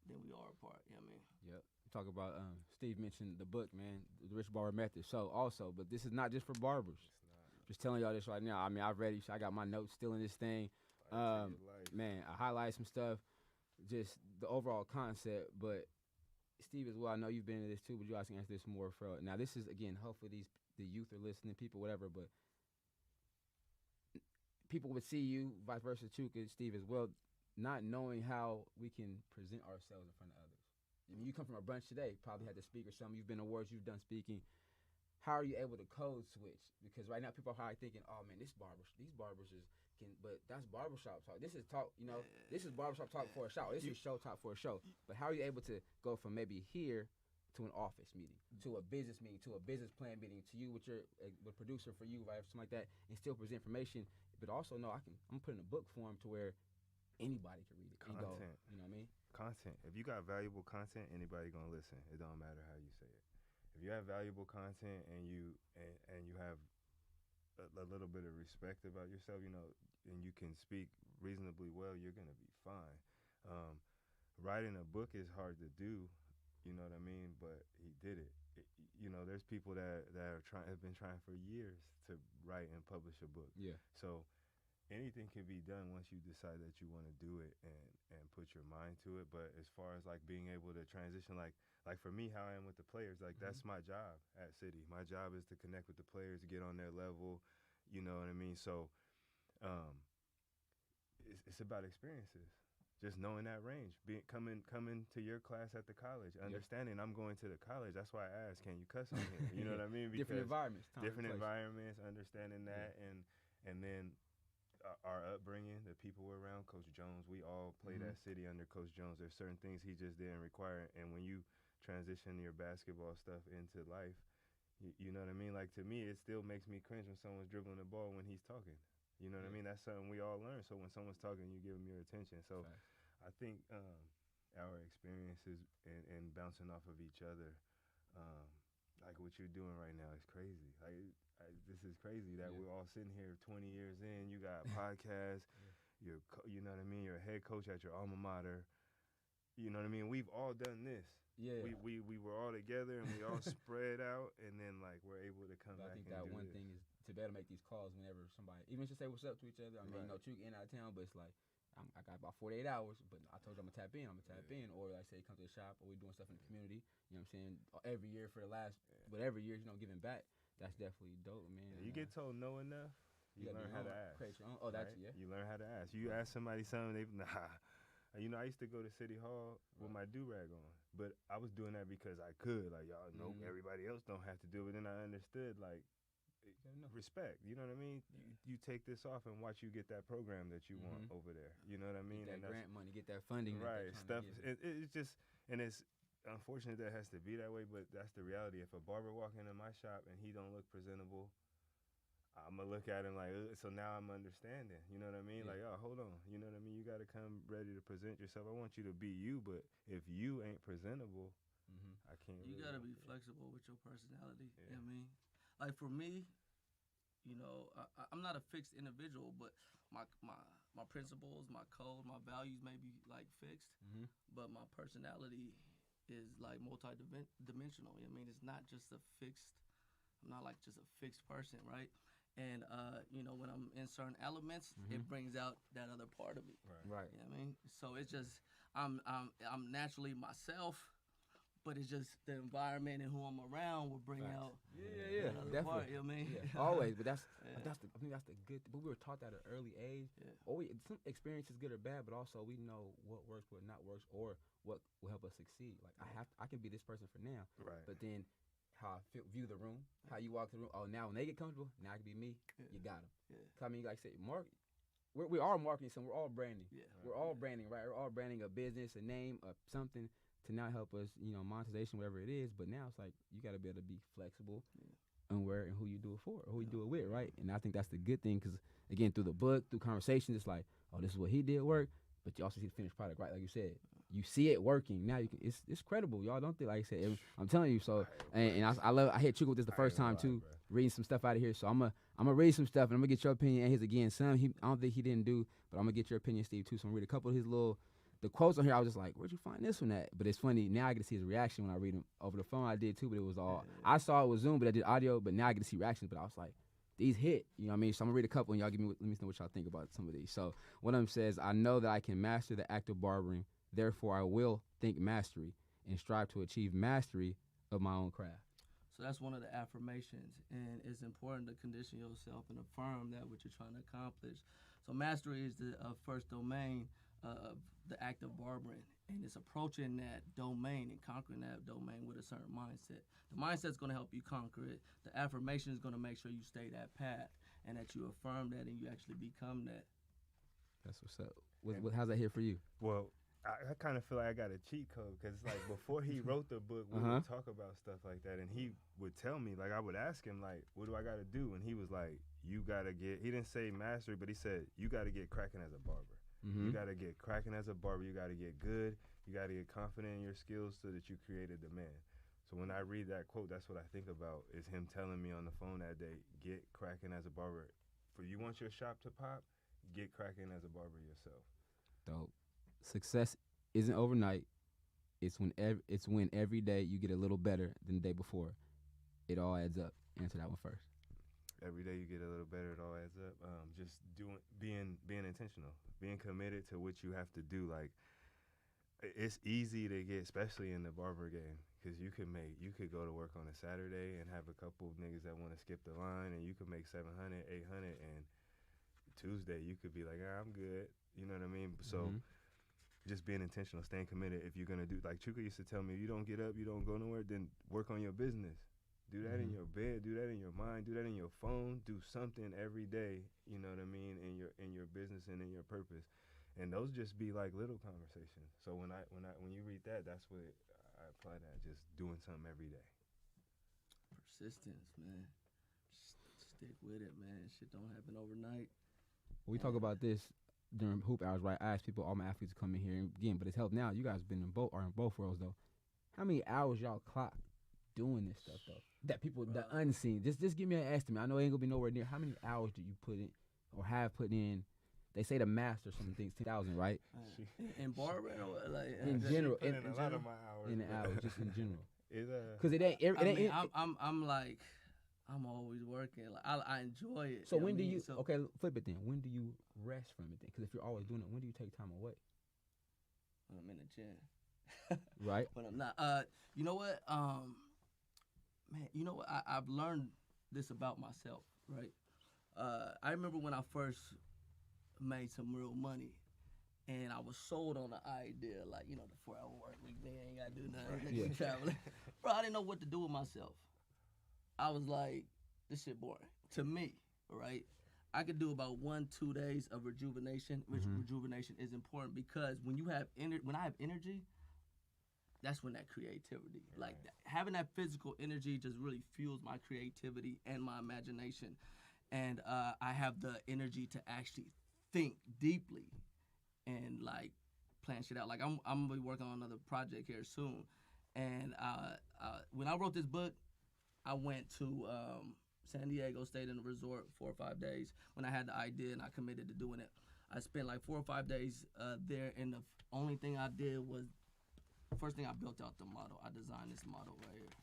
[SPEAKER 3] than we are apart. You know what I mean?
[SPEAKER 1] Yep. Talk about Steve mentioned the book, man, the Rich Barber Method. So also, but this is not just for barbers.
[SPEAKER 2] It's not.
[SPEAKER 1] Just telling y'all this right now. I mean, I've read it. I got my notes still in this thing.
[SPEAKER 2] Fight to your life.
[SPEAKER 1] Man, I highlight some stuff, just the overall concept. But Steve, as well, I know you've been into this too, but you guys can answer this more for. Now, this is again, hopefully the youth are listening, people, whatever. But people would see you, vice versa, Chuka, Steve as well, not knowing how we can present ourselves in front of others. I mean, you come from a brunch today, probably had to speak or something. You've been awards, you've done speaking. How are you able to code switch? Because right now people are probably thinking, oh man, these barbers but that's barbershop talk. This is talk, this is barbershop talk for a show. This is show talk for a show. But how are you able to go from maybe here to an office meeting, to a business meeting, to a business plan meeting, to you with your with producer for you, right, something like that, and still present information, but also know I'm putting a book form to where anybody can read it.
[SPEAKER 2] Content.
[SPEAKER 1] You know what I mean?
[SPEAKER 2] Content. If you got valuable content, anybody gonna listen. It don't matter how you say it. If you have valuable content and you have a little bit of respect about yourself, and you can speak reasonably well, you're gonna be fine. Writing a book is hard to do, you know what I mean? But he did it. There's people that have been trying for years to write and publish a book.
[SPEAKER 1] Yeah.
[SPEAKER 2] So anything can be done once you decide that you want to do it and put your mind to it. But as far as like being able to transition, like for me, how I am with the players, like that's my job at City. My job is to connect with the players, get on their level, you know what I mean? So it's about experiences. Just knowing that range, coming to your class at the college, understanding I'm going to the college. That's why I asked, can you cuss on here? You know what I mean? Because
[SPEAKER 1] different environments,
[SPEAKER 2] understanding that, and then our upbringing, the people we're around, Coach Jones, we all played at City under Coach Jones. There's certain things he just didn't require, and when you transition your basketball stuff into life, you know what I mean? Like, to me, it still makes me cringe when someone's dribbling the ball when he's talking. You know what I mean? That's something we all learn. So when someone's talking, you give them your attention. So I think our experiences and bouncing off of each other, like what you're doing right now, is crazy. This is crazy that we're all sitting here 20 years in. You got podcasts. You know what I mean? You're a head coach at your alma mater. You know what I mean? We've all done this.
[SPEAKER 1] Yeah.
[SPEAKER 2] We were all together and we all spread out, and then like we're able to come back.
[SPEAKER 1] I think
[SPEAKER 2] and
[SPEAKER 1] that
[SPEAKER 2] do
[SPEAKER 1] one
[SPEAKER 2] this.
[SPEAKER 1] thing is to be able to make these calls whenever somebody, even just say what's up to each other. I mean, Chuka in out of town, but it's like I got about 48 hours, but I told you I'm gonna tap in. Or like say come to the shop, or we doing stuff in the community. You know what I'm saying? Every year for the last whatever years, giving back. That's definitely dope, man.
[SPEAKER 2] You get told no enough, you learn how to ask.
[SPEAKER 1] Oh, that's
[SPEAKER 2] right? You learn how to ask. You ask somebody something, nah. I used to go to City Hall with my do-rag on, but I was doing that because I could. Like, y'all know everybody else don't have to do it. And I understood, like, respect. You know what I mean? You take this off and watch you get that program that you want over there. You know what I mean?
[SPEAKER 1] Get that grant money, get that funding.
[SPEAKER 2] Right. Stuff. It's just, and it's unfortunate that it has to be that way, but that's the reality. If a barber walk into my shop and he don't look presentable, I'm going to look at him like, so now I'm understanding. You know what I mean? Like, oh, hold on. You know what I mean? You got to come ready to present yourself. I want you to be you, but if you ain't presentable, I can't.
[SPEAKER 3] You got to be flexible with your personality. You know what I mean? Like, for me, I'm not a fixed individual, but my principles, my code, my values may be, like, fixed, but my personality is, like, multi-dimensional. You know what I mean? It's not just a fixed, I'm not, like, just a fixed person, right? And, when I'm in certain elements, it brings out that other part of me.
[SPEAKER 1] Right.
[SPEAKER 3] You know what I mean? So it's just, I'm naturally myself, but it's just the environment and who I'm around will bring out that other part, you know what I mean?
[SPEAKER 1] Yeah. Always, but I think that's the good, but we were taught that at an early age. Some experience is good or bad, but also we know what works, what not works, or what will help us succeed. Like, I can be this person for now, but then how I view the room, how you walk the room. Oh, now when they get comfortable, now I can be me. You got them. I mean, like I said, we are marketing, so we're all branding. We're all branding, right? We're all branding a business, a name, something to now help us, monetization, whatever it is. But now it's like you got to be able to be flexible and where and who you do it for, or who you do it with, right? And I think that's the good thing because, again, through the book, through conversations, it's like, oh, this is what he did work, but you also see the finished product, right? Like you said. You see it working now. It's credible. Y'all don't think, like I said. I'm telling you. So and I hit Chuka with this the first time too, reading some stuff out of here. So I'm gonna read some stuff and I'm gonna get your opinion and his again. Some I don't think he didn't do, but I'm gonna get your opinion, Steve, too. So I'm gonna read a couple of his little the quotes on here, I was just like, where'd you find this one at? But it's funny, now I get to see his reaction when I read them. Over the phone I did too, but it was all, I saw it with Zoom, but I did audio, but now I get to see reactions, but I was like, these hit, you know what I mean? So I'm gonna read a couple and y'all let me know what y'all think about some of these. So one of them says, I know that I can master the act of barbering, therefore I will think mastery and strive to achieve mastery of my own craft.
[SPEAKER 3] So that's one of the affirmations, and it's important to condition yourself and affirm that what you're trying to accomplish. So mastery is the first domain of the act of barbering, and it's approaching that domain and conquering that domain with a certain mindset. The mindset's going to help you conquer it. The affirmation is going to make sure you stay that path and that you affirm that and you actually become that.
[SPEAKER 1] That's what's up. How's that here for you?
[SPEAKER 2] Well, I kind of feel like I got a cheat code because it's like before he wrote the book, we would talk about stuff like that, and he would tell me, like I would ask him, like, what do I got to do? And he was like, you got to get, he didn't say mastery, but he said, you got to get cracking as a barber. You got to get cracking as a barber. You got to get good. You got to get confident in your skills so that you create a demand. So when I read that quote, that's what I think about is him telling me on the phone that day, get cracking as a barber. For you want your shop to pop, get cracking as a barber yourself.
[SPEAKER 1] Dope. Success isn't overnight. It's when every day you get a little better than the day before. It all adds up. Answer that one first.
[SPEAKER 2] Every day you get a little better, it all adds up. Just being intentional, being committed to what you have to do. Like, it's easy to get, especially in the barber game, because you could go to work on a Saturday and have a couple of niggas that want to skip the line, and you could make 700, 800, and Tuesday you could be like, I'm good. You know what I mean? So just being intentional, staying committed. If you're gonna do, like Chuka used to tell me, you don't get up, you don't go nowhere, then work on your business. Do that in your bed, do that in your mind, do that in your phone, do something every day, you know what I mean, in your business and in your purpose. And those just be like little conversations. So when you read that, that's what I apply that, just doing something every day.
[SPEAKER 3] Persistence, man. Stick with it, man. Shit don't happen overnight.
[SPEAKER 1] We talk about this during hoop hours, right? I ask people, all my athletes to come in here again, but it's helped now. You guys been in both worlds though. How many hours y'all clock doing this stuff though? That people, the unseen. Just give me an estimate. I know it ain't gonna be nowhere near. How many hours do you put in or have put in? They say the master some things 10,000, right?
[SPEAKER 3] In barbering or like
[SPEAKER 1] in general,
[SPEAKER 2] in a lot of my hours.
[SPEAKER 1] In the hours, just in general.
[SPEAKER 2] Because
[SPEAKER 1] it ain't.
[SPEAKER 3] I'm like, I'm always working. Like I enjoy it.
[SPEAKER 1] So when do you? Okay, flip it then. When do you rest from it then? Because if you're always doing it, when do you take time away?
[SPEAKER 3] When I'm in the gym.
[SPEAKER 1] Right.
[SPEAKER 3] When I'm not. You know what? Man, you know what? I've learned this about myself, right? I remember when I first made some real money, and I was sold on the idea, like, you know, the 4-hour work week, man, ain't gotta do nothing, nigga, traveling. Bro, I didn't know what to do with myself. I was like, this shit boring. To me, right? I could do about 1-2 days of rejuvenation, which rejuvenation is important because when you have when I have energy, that's when that creativity, like having that physical energy just really fuels my creativity and my imagination. And I have the energy to actually think deeply and like plan shit out. Like I'm gonna be working on another project here soon. And when I wrote this book, I went to San Diego, stayed in a resort 4 or 5 days when I had the idea and I committed to doing it. I spent like 4 or 5 days there, and the only thing I did was, first thing I built out the model. I designed this model right here.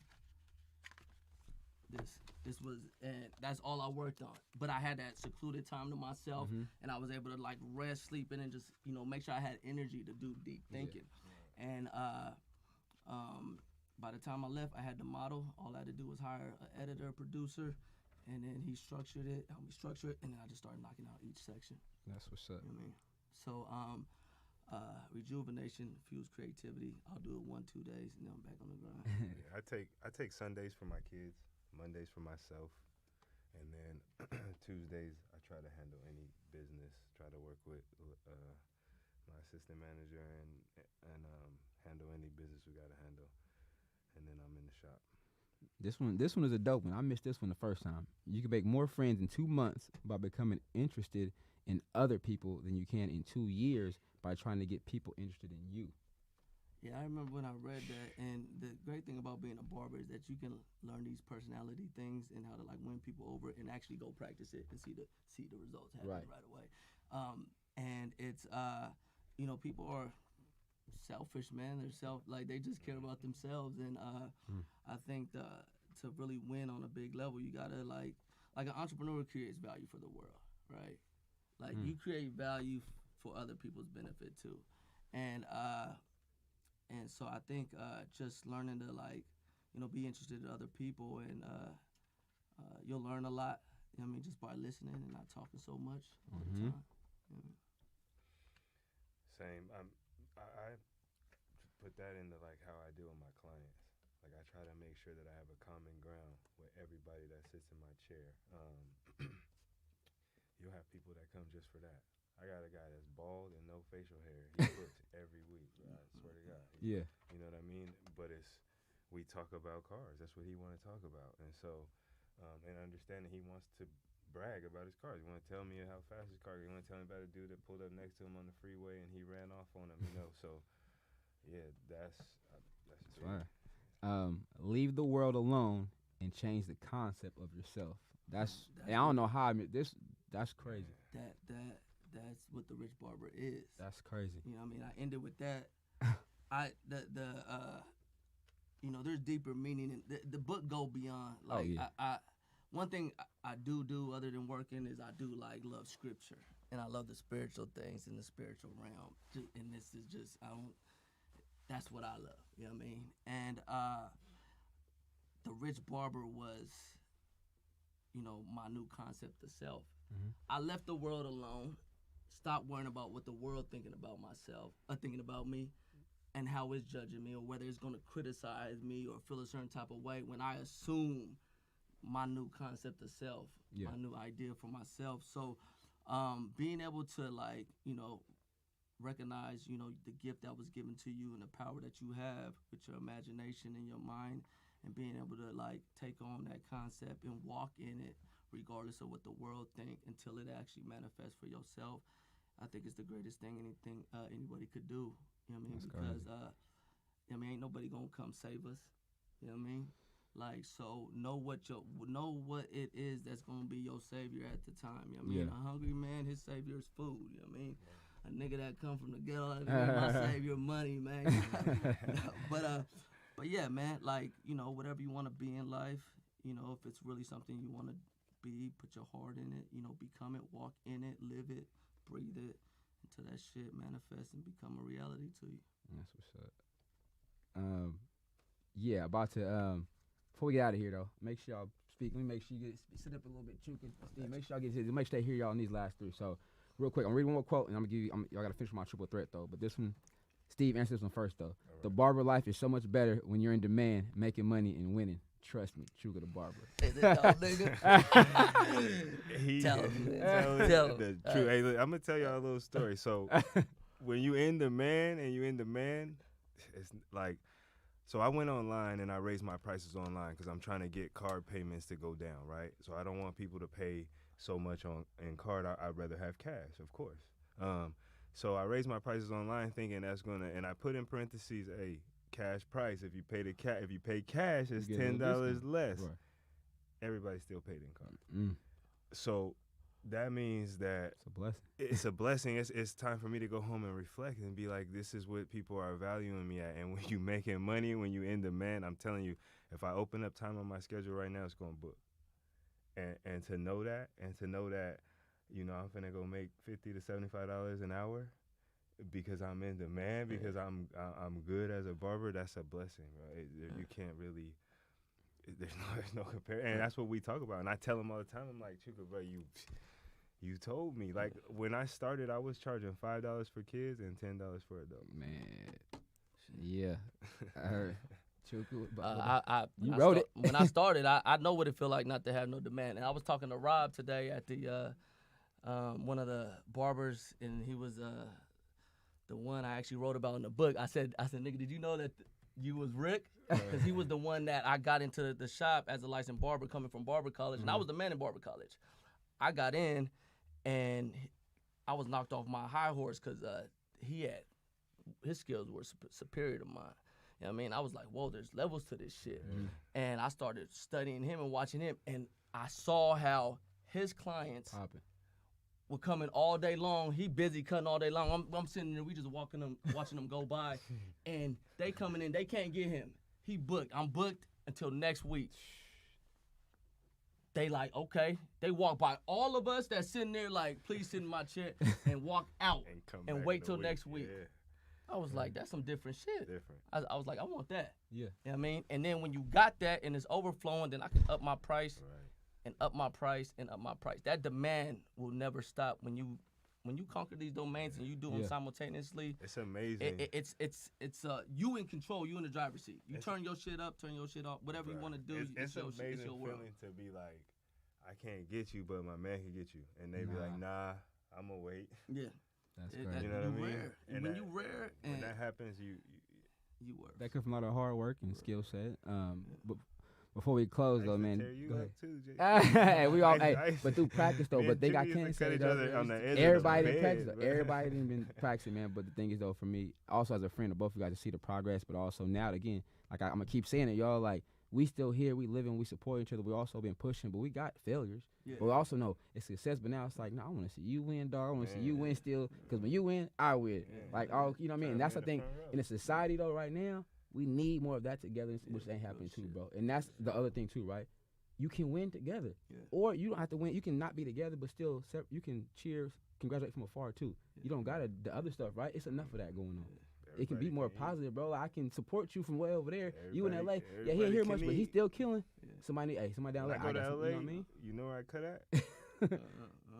[SPEAKER 3] This was, and that's all I worked on. But I had that secluded time to myself, and I was able to like rest, sleep in, and just, you know, make sure I had energy to do deep thinking. And by the time I left, I had the model. All I had to do was hire an editor, producer, and then he structured it, helped me structure it, and then I just started knocking out each section.
[SPEAKER 1] That's what's up.
[SPEAKER 3] You know what I mean? So rejuvenation fuels creativity. I'll do it 1-2 days, and then I'm back on the grind.
[SPEAKER 2] I take Sundays for my kids, Mondays for myself, and then Tuesdays I try to handle any business. Try to work with my assistant manager and handle any business we gotta handle, and then I'm in the shop.
[SPEAKER 1] This one is a dope one. I missed this one the first time. You can make more friends in 2 months by becoming interested in other people than you can in 2 years by trying to get people interested in you.
[SPEAKER 3] Yeah, I remember when I read that, and the great thing about being a barber is that you can learn these personality things and how to like win people over and actually go practice it and see the results happen right away. And it's you know, people are selfish, man. They just care about themselves, and I think to really win on a big level, you gotta like an entrepreneur creates value for the world, right? Like you create value for other people's benefit too, and so I think just learning to be interested in other people, and you'll learn a lot. You know what I mean, just by listening and not talking so much all the time.
[SPEAKER 2] Same. I put that into like how I deal with my clients. Like I try to make sure that I have a common ground with everybody that sits in my chair. You'll have people that come just for that. I got a guy that's bald and no facial hair. He books every week, bro. I swear to God. You know what I mean? But we talk about cars. That's what he want to talk about. And so, and understanding he wants to brag about his cars. He want to tell me how fast his car is. He want to tell me about a dude that pulled up next to him on the freeway and he ran off on him, So, yeah, that's
[SPEAKER 1] right. Leave the world alone and change the concept of yourself. I don't know how that's crazy.
[SPEAKER 3] That's what TheRichBarber is.
[SPEAKER 1] That's crazy.
[SPEAKER 3] You know what I mean? I ended with that. There's deeper meaning in the book go beyond. One thing I do other than working is I do love scripture, and I love the spiritual things in the spiritual realm. And this is just that's what I love. You know what I mean? And TheRichBarber was, my new concept of self. Mm-hmm. I left the world alone. Stopped worrying about what the world thinking about myself, or thinking about me, and how it's judging me, or whether it's gonna criticize me or feel a certain type of way. When I assume my new concept of self, my new idea for myself. So, being able to recognize, the gift that was given to you and the power that you have with your imagination and your mind, and being able to take on that concept and walk in it, regardless of what the world think, until it actually manifests for yourself. I think it's the greatest thing anybody could do. You know what I mean?
[SPEAKER 1] That's
[SPEAKER 3] because ain't nobody gonna come save us. You know what I mean? So know what it is that's gonna be your savior at the time. You know what I mean? A hungry man, his savior is food. You know what I mean? A nigga that come from the ghetto, my savior, money, man. But yeah, man. Whatever you want to be in life, if it's really something you want to be, put your heart in it. Become it, walk in it, live it, breathe it, until that shit manifests and become a reality to you.
[SPEAKER 1] That's what's up. About to before we get out of here though, make sure y'all speak. Let me make sure you sit up a little bit, Chuka. Steve, make sure they hear y'all in these last three. So real quick, I'm reading one more quote, and I'm gonna give you. Y'all gotta finish my triple threat though. But this one, Steve, answer this one first though. Right. The barber life is so much better when you're in demand, making money and winning. Trust me, Chuka the barber.
[SPEAKER 3] Is it y'all, nigga? Tell him.
[SPEAKER 2] The truth. Hey, look, I'm gonna tell y'all a little story. So when you in demand, it's like. So I went online and I raised my prices online because I'm trying to get card payments to go down, right? So I don't want people to pay so much in card. I'd rather have cash, of course. So I raised my prices online thinking that's gonna, and I put in parentheses, hey, cash price. If you pay cash, it's $10 less. Right. Everybody still paid in card. Mm. So that means that
[SPEAKER 1] it's a blessing.
[SPEAKER 2] It's a blessing. It's time for me to go home and reflect and be like, this is what people are valuing me at. And when you making money, when you in demand, I'm telling you, if I open up time on my schedule right now, it's gonna book. And to know that, I'm finna go make $50 to $75 an hour because I'm in demand, because I'm good as a barber. That's a blessing, bro. You can't really. There's no comparison, and that's what we talk about. And I tell them all the time, I'm like, Chuka, bro, you told me. Like when I started, I was charging $5 for kids and $10 for adults.
[SPEAKER 1] Man, yeah, I heard. Chuka,
[SPEAKER 3] you wrote it. When I started, I know what it feel like not to have no demand. And I was talking to Rob today at the one of the barbers, and he was the one I actually wrote about in the book. I said, nigga, did you know that you was Rick? Because he was the one that I got into the shop as a licensed barber coming from Barber College, and I was the man in Barber College. I got in, and I was knocked off my high horse because his skills were superior to mine. You know what I mean? I was like, whoa, there's levels to this shit. And I started studying him and watching him, and I saw how his clients were coming all day long. He busy cutting all day long. I'm sitting there. We just watching them go by, and they coming in. They can't get him. He booked. I'm booked until next week. They like, okay. They walk by all of us that's sitting there like, please sit in my chair, and walk out and wait till next week.
[SPEAKER 2] Yeah.
[SPEAKER 3] I was like, that's some different shit.
[SPEAKER 2] Different.
[SPEAKER 3] I was like, I want that.
[SPEAKER 1] Yeah.
[SPEAKER 3] You know what I mean? And then when you got that and it's overflowing, then I can up my price and up my price and up my price. That demand will never stop when you conquer these domains and you do them simultaneously.
[SPEAKER 2] It's amazing.
[SPEAKER 3] It's you in control. You in the driver's seat. You turn your shit up, turn your shit off, whatever you want to do.
[SPEAKER 2] It's
[SPEAKER 3] your
[SPEAKER 2] amazing
[SPEAKER 3] it's your world.
[SPEAKER 2] feeling to be like, I can't get you, but my man can get you, and they be like, nah, I'm gonna wait.
[SPEAKER 3] Yeah.
[SPEAKER 1] That's
[SPEAKER 3] You
[SPEAKER 1] crazy.
[SPEAKER 2] You know what I mean?
[SPEAKER 3] Rare.
[SPEAKER 2] And
[SPEAKER 3] when
[SPEAKER 2] that-
[SPEAKER 3] you rare,
[SPEAKER 2] When
[SPEAKER 3] and
[SPEAKER 2] that happens, you
[SPEAKER 3] work.
[SPEAKER 1] That comes from a lot of hard work and skill set. But before we close, though, man.
[SPEAKER 2] tear you
[SPEAKER 1] Go
[SPEAKER 2] up too, Jay.
[SPEAKER 1] ahead. Hey, we all,
[SPEAKER 2] I used
[SPEAKER 1] but through practice though.
[SPEAKER 2] me
[SPEAKER 1] But
[SPEAKER 2] and
[SPEAKER 1] think I
[SPEAKER 2] Jimmy
[SPEAKER 1] can't
[SPEAKER 2] used to cut
[SPEAKER 1] say
[SPEAKER 2] each
[SPEAKER 1] though.
[SPEAKER 2] other on the edge of
[SPEAKER 1] Everybody
[SPEAKER 2] the
[SPEAKER 1] didn't
[SPEAKER 2] bed,
[SPEAKER 1] practice.
[SPEAKER 2] bro.
[SPEAKER 1] Everybody didn't been practicing, man. But the thing is though, for me, also as a friend of both of you guys to see the progress, but also now again, like I'm gonna keep saying it, y'all. Like we still here, we living, we support each other. We also been pushing, but we got failures.
[SPEAKER 3] Yeah.
[SPEAKER 1] But we also know it's success. But now it's like, no, I want to see you win, dog. I want to see you win still, because when you win, I win. Like all, you know what I mean. And that's the thing in the society though. Right now, we need more of that together, which ain't happening too, bro. And that's the other thing too, right? You can win together, or you don't have to win. You can not be together, but still, you can cheer, congratulate from afar too. You don't gotta the other stuff, right? It's enough of that going on. It can be more positive, bro. I can support you from way over there. You in LA, yeah, he ain't hear much, but he's still killing. Somebody down
[SPEAKER 2] When
[SPEAKER 1] there.
[SPEAKER 2] I go to LA,
[SPEAKER 1] you know what I mean?
[SPEAKER 2] you know where I cut at?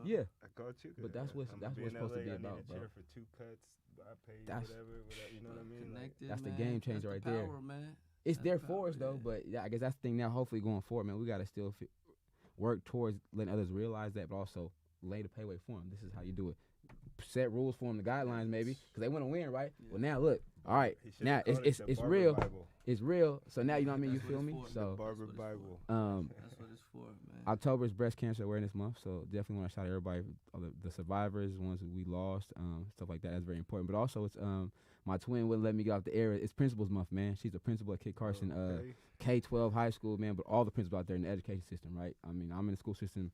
[SPEAKER 1] Yeah,
[SPEAKER 2] I call Chuka.
[SPEAKER 1] but that's what's
[SPEAKER 2] I'm
[SPEAKER 1] supposed to be
[SPEAKER 2] I
[SPEAKER 1] about,
[SPEAKER 2] need a
[SPEAKER 1] bro.
[SPEAKER 2] chair for 2 cuts. I pay
[SPEAKER 1] That's-
[SPEAKER 2] whatever, you know what I mean? Like,
[SPEAKER 3] Connected,
[SPEAKER 1] that's the
[SPEAKER 3] man.
[SPEAKER 1] game changer
[SPEAKER 3] That's
[SPEAKER 1] right
[SPEAKER 3] the
[SPEAKER 1] there.
[SPEAKER 3] power, man.
[SPEAKER 1] It's
[SPEAKER 3] That's
[SPEAKER 1] there
[SPEAKER 3] the
[SPEAKER 1] for
[SPEAKER 3] power,
[SPEAKER 1] us though,
[SPEAKER 3] yeah.
[SPEAKER 1] but yeah, I guess that's the thing now. Hopefully going forward, man, we gotta still work towards letting others realize that, but also lay the payway for them. This is how you do it. Set rules for them, the guidelines maybe, because they want to win, right? Well, now look, all right,
[SPEAKER 2] he should've
[SPEAKER 1] now
[SPEAKER 2] called it
[SPEAKER 1] it's
[SPEAKER 2] the
[SPEAKER 1] it's
[SPEAKER 2] Barber
[SPEAKER 1] real,
[SPEAKER 2] Bible.
[SPEAKER 1] it's real. So now you know what I mean. You
[SPEAKER 3] That's
[SPEAKER 1] feel
[SPEAKER 3] what
[SPEAKER 1] me?
[SPEAKER 3] it's for.
[SPEAKER 1] So
[SPEAKER 2] Barber
[SPEAKER 3] That's what it's
[SPEAKER 2] Bible.
[SPEAKER 3] That's what it's for, man.
[SPEAKER 1] October is Breast Cancer Awareness Month, so definitely want to shout out everybody, all the survivors, the ones that we lost, stuff like that. That's very important. But also, it's my twin wouldn't let me get off the air. It's Principals Month, man. She's a principal at Kit Carson, K-12 high school, man. But all the principals out there in the education system, right? I mean, I'm in the school system.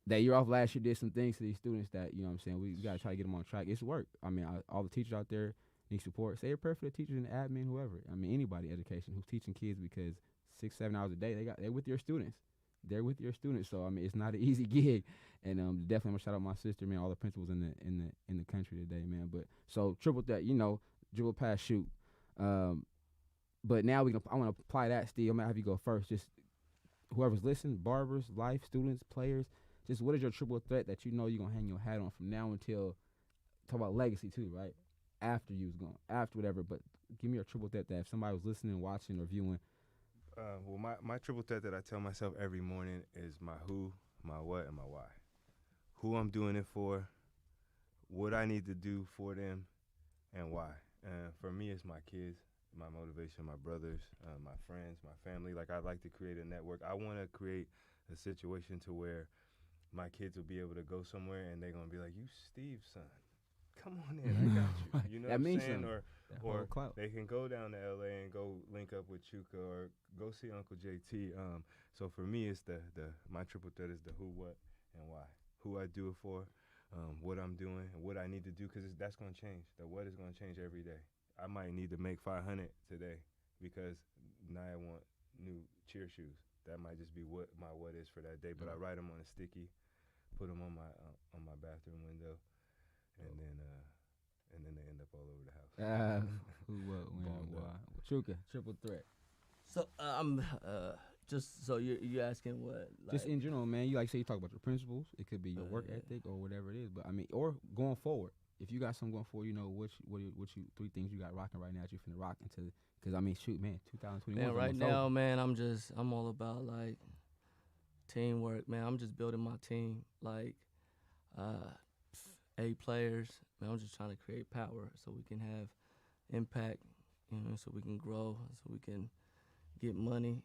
[SPEAKER 1] That year off last year did some things to these students that, you know what I'm saying, we got to try to get them on track. It's work. I mean, all the teachers out there need support. Say a prayer for the teachers and the admin, whoever. I mean, anybody in education who's teaching kids, because 6-7 hours a day, they're with your students. They're with your students. So, I mean, it's not an easy gig. And definitely I'm going to shout out my sister, man, all the principals in the country today, man. But so triple that, you know, dribble, pass, shoot. But now I want to apply that, Steve. I'm going to have you go first. Just whoever's listening, barbers, life, students, players, just what is your triple threat that you know you're going to hang your hat on from now until, talk about legacy too, right? After you was gone, after whatever, but give me your triple threat that if somebody was listening, watching, or viewing.
[SPEAKER 2] Well, my triple threat that I tell myself every morning is my who, my what, and my why. Who I'm doing it for, what I need to do for them, and why. For me, it's my kids, my motivation, my brothers, my friends, my family. Like, I like to create a network. I want to create a situation to where my kids will be able to go somewhere and they're going to be like, you Steve's son. Come on in, I got you. You know
[SPEAKER 1] That
[SPEAKER 2] what I'm
[SPEAKER 1] means
[SPEAKER 2] saying?
[SPEAKER 1] something.
[SPEAKER 2] Or
[SPEAKER 1] clout.
[SPEAKER 2] they can go down to LA and go link up with Chuka or go see Uncle JT. So for me, it's my triple threat is the who, what, and why. Who I do it for, what I'm doing, and what I need to do, because that's going to change. The what is going to change every day. I might need to make 500 today because now I want new cheer shoes. That might just be what my what is for that day. But I write them on a sticky, put them on my bathroom window, and then they end up all over the house.
[SPEAKER 1] Who, what, when, and why. Chuka, triple threat.
[SPEAKER 3] So I'm just so you're asking what? Like,
[SPEAKER 1] Just in general, man. You say you talk about your principles. It could be your work ethic or whatever it is. But I mean, or going forward. If you got something going forward, you know what you 3 things you got rocking right now that you finna rock into. Because I mean, shoot, man, 2021.
[SPEAKER 3] man, right now, man, I'm all about like teamwork, man. I'm just building my team, like 8 players. Man, I'm just trying to create power so we can have impact, you know, so we can grow, so we can get money,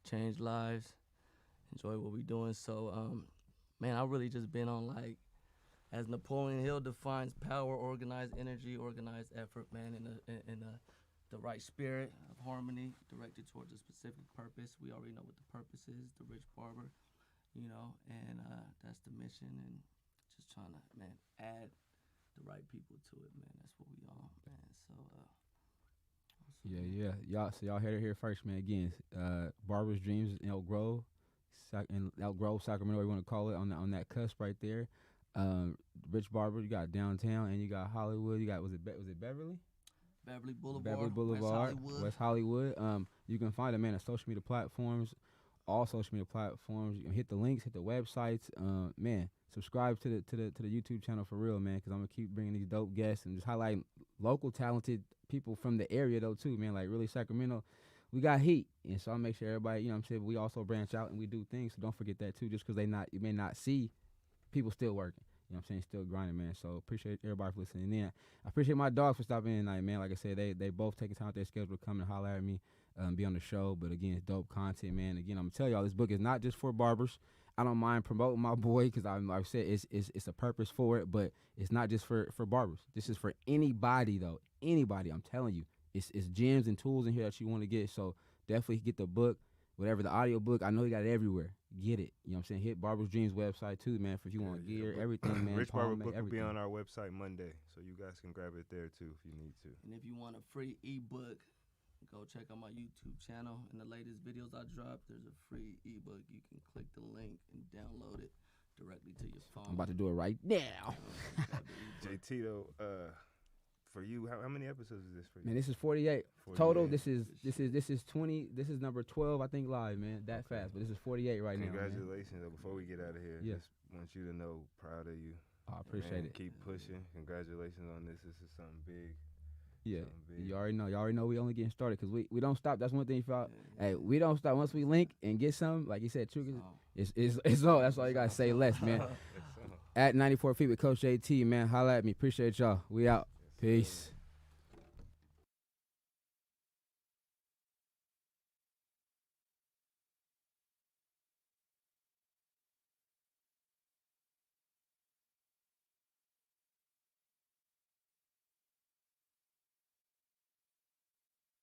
[SPEAKER 3] change lives, enjoy what we're doing. So, man, I really just been on like, as Napoleon Hill defines power, organized energy, organized effort, man, in the right spirit of harmony directed towards a specific purpose. We already know what the purpose is, TheRichBarber, you know, and that's the mission, and just trying to, man, add the right people to it, man. That's what we on, man. So,
[SPEAKER 1] Yeah. Y'all heard it here first, man. Again, Barber's Dreams in Elk Grove, Sacramento, whatever you want to call it, on that cusp right there. Rich Barber, you got downtown, and you got Hollywood. You got was it Beverly?
[SPEAKER 3] Beverly Boulevard,
[SPEAKER 1] Beverly Boulevard, West Hollywood. You can find it, man, on social media platforms, all social media platforms. You can hit the links, hit the websites. Man, subscribe to the YouTube channel for real, man, because I'm gonna keep bringing these dope guests and just highlighting local talented people from the area though too, man. Like really, Sacramento, we got heat, and so I'll make sure everybody, you know what I'm saying, but we also branch out and we do things. So don't forget that too, just because you may not see people still working. You know what I'm saying? Still grinding, man. So appreciate everybody for listening in. I appreciate my dogs for stopping in tonight, man. Like I said, they both taking time out their schedule to come and holler at me, be on the show. But again, it's dope content, man. Again, I'm gonna tell y'all, this book is not just for barbers. I don't mind promoting my boy because I've said it's a purpose for it, but it's not just for barbers. This is for anybody though. Anybody, I'm telling you. It's gems and tools in here that you want to get. So definitely get the book. Whatever, the audio book, I know you got it everywhere. Get it. You know what I'm saying? Hit Barber's Dreams website too, man, for if you want gear, everything, man.
[SPEAKER 2] Rich Barber book
[SPEAKER 1] everything
[SPEAKER 2] will be on our website Monday, so you guys can grab it there too if you need to.
[SPEAKER 3] And if you want a free ebook, go check out my YouTube channel. In the latest videos I dropped, there's a free ebook. You can click the link and download it directly to your phone.
[SPEAKER 1] I'm about to do it right now.
[SPEAKER 2] JT though, for you, how many episodes is this for you?
[SPEAKER 1] Man, this is 48 total. This is 20. This is number 12, I think, live, man. That fast, but this is 48 right now.
[SPEAKER 2] Congratulations! Though, before we get out of here, just want you to know, proud of you.
[SPEAKER 1] I appreciate it.
[SPEAKER 2] Keep pushing. Congratulations on this. This is something big.
[SPEAKER 1] Yeah, you already know. Y'all already know we only getting started because we don't stop. That's one thing you found. Hey, we don't stop once we link and get something. Like you said, Chuka, it's all. That's all you gotta say less, man. At 94 Feet with Coach JT, man. Holla at me. Appreciate y'all. We out. Peace.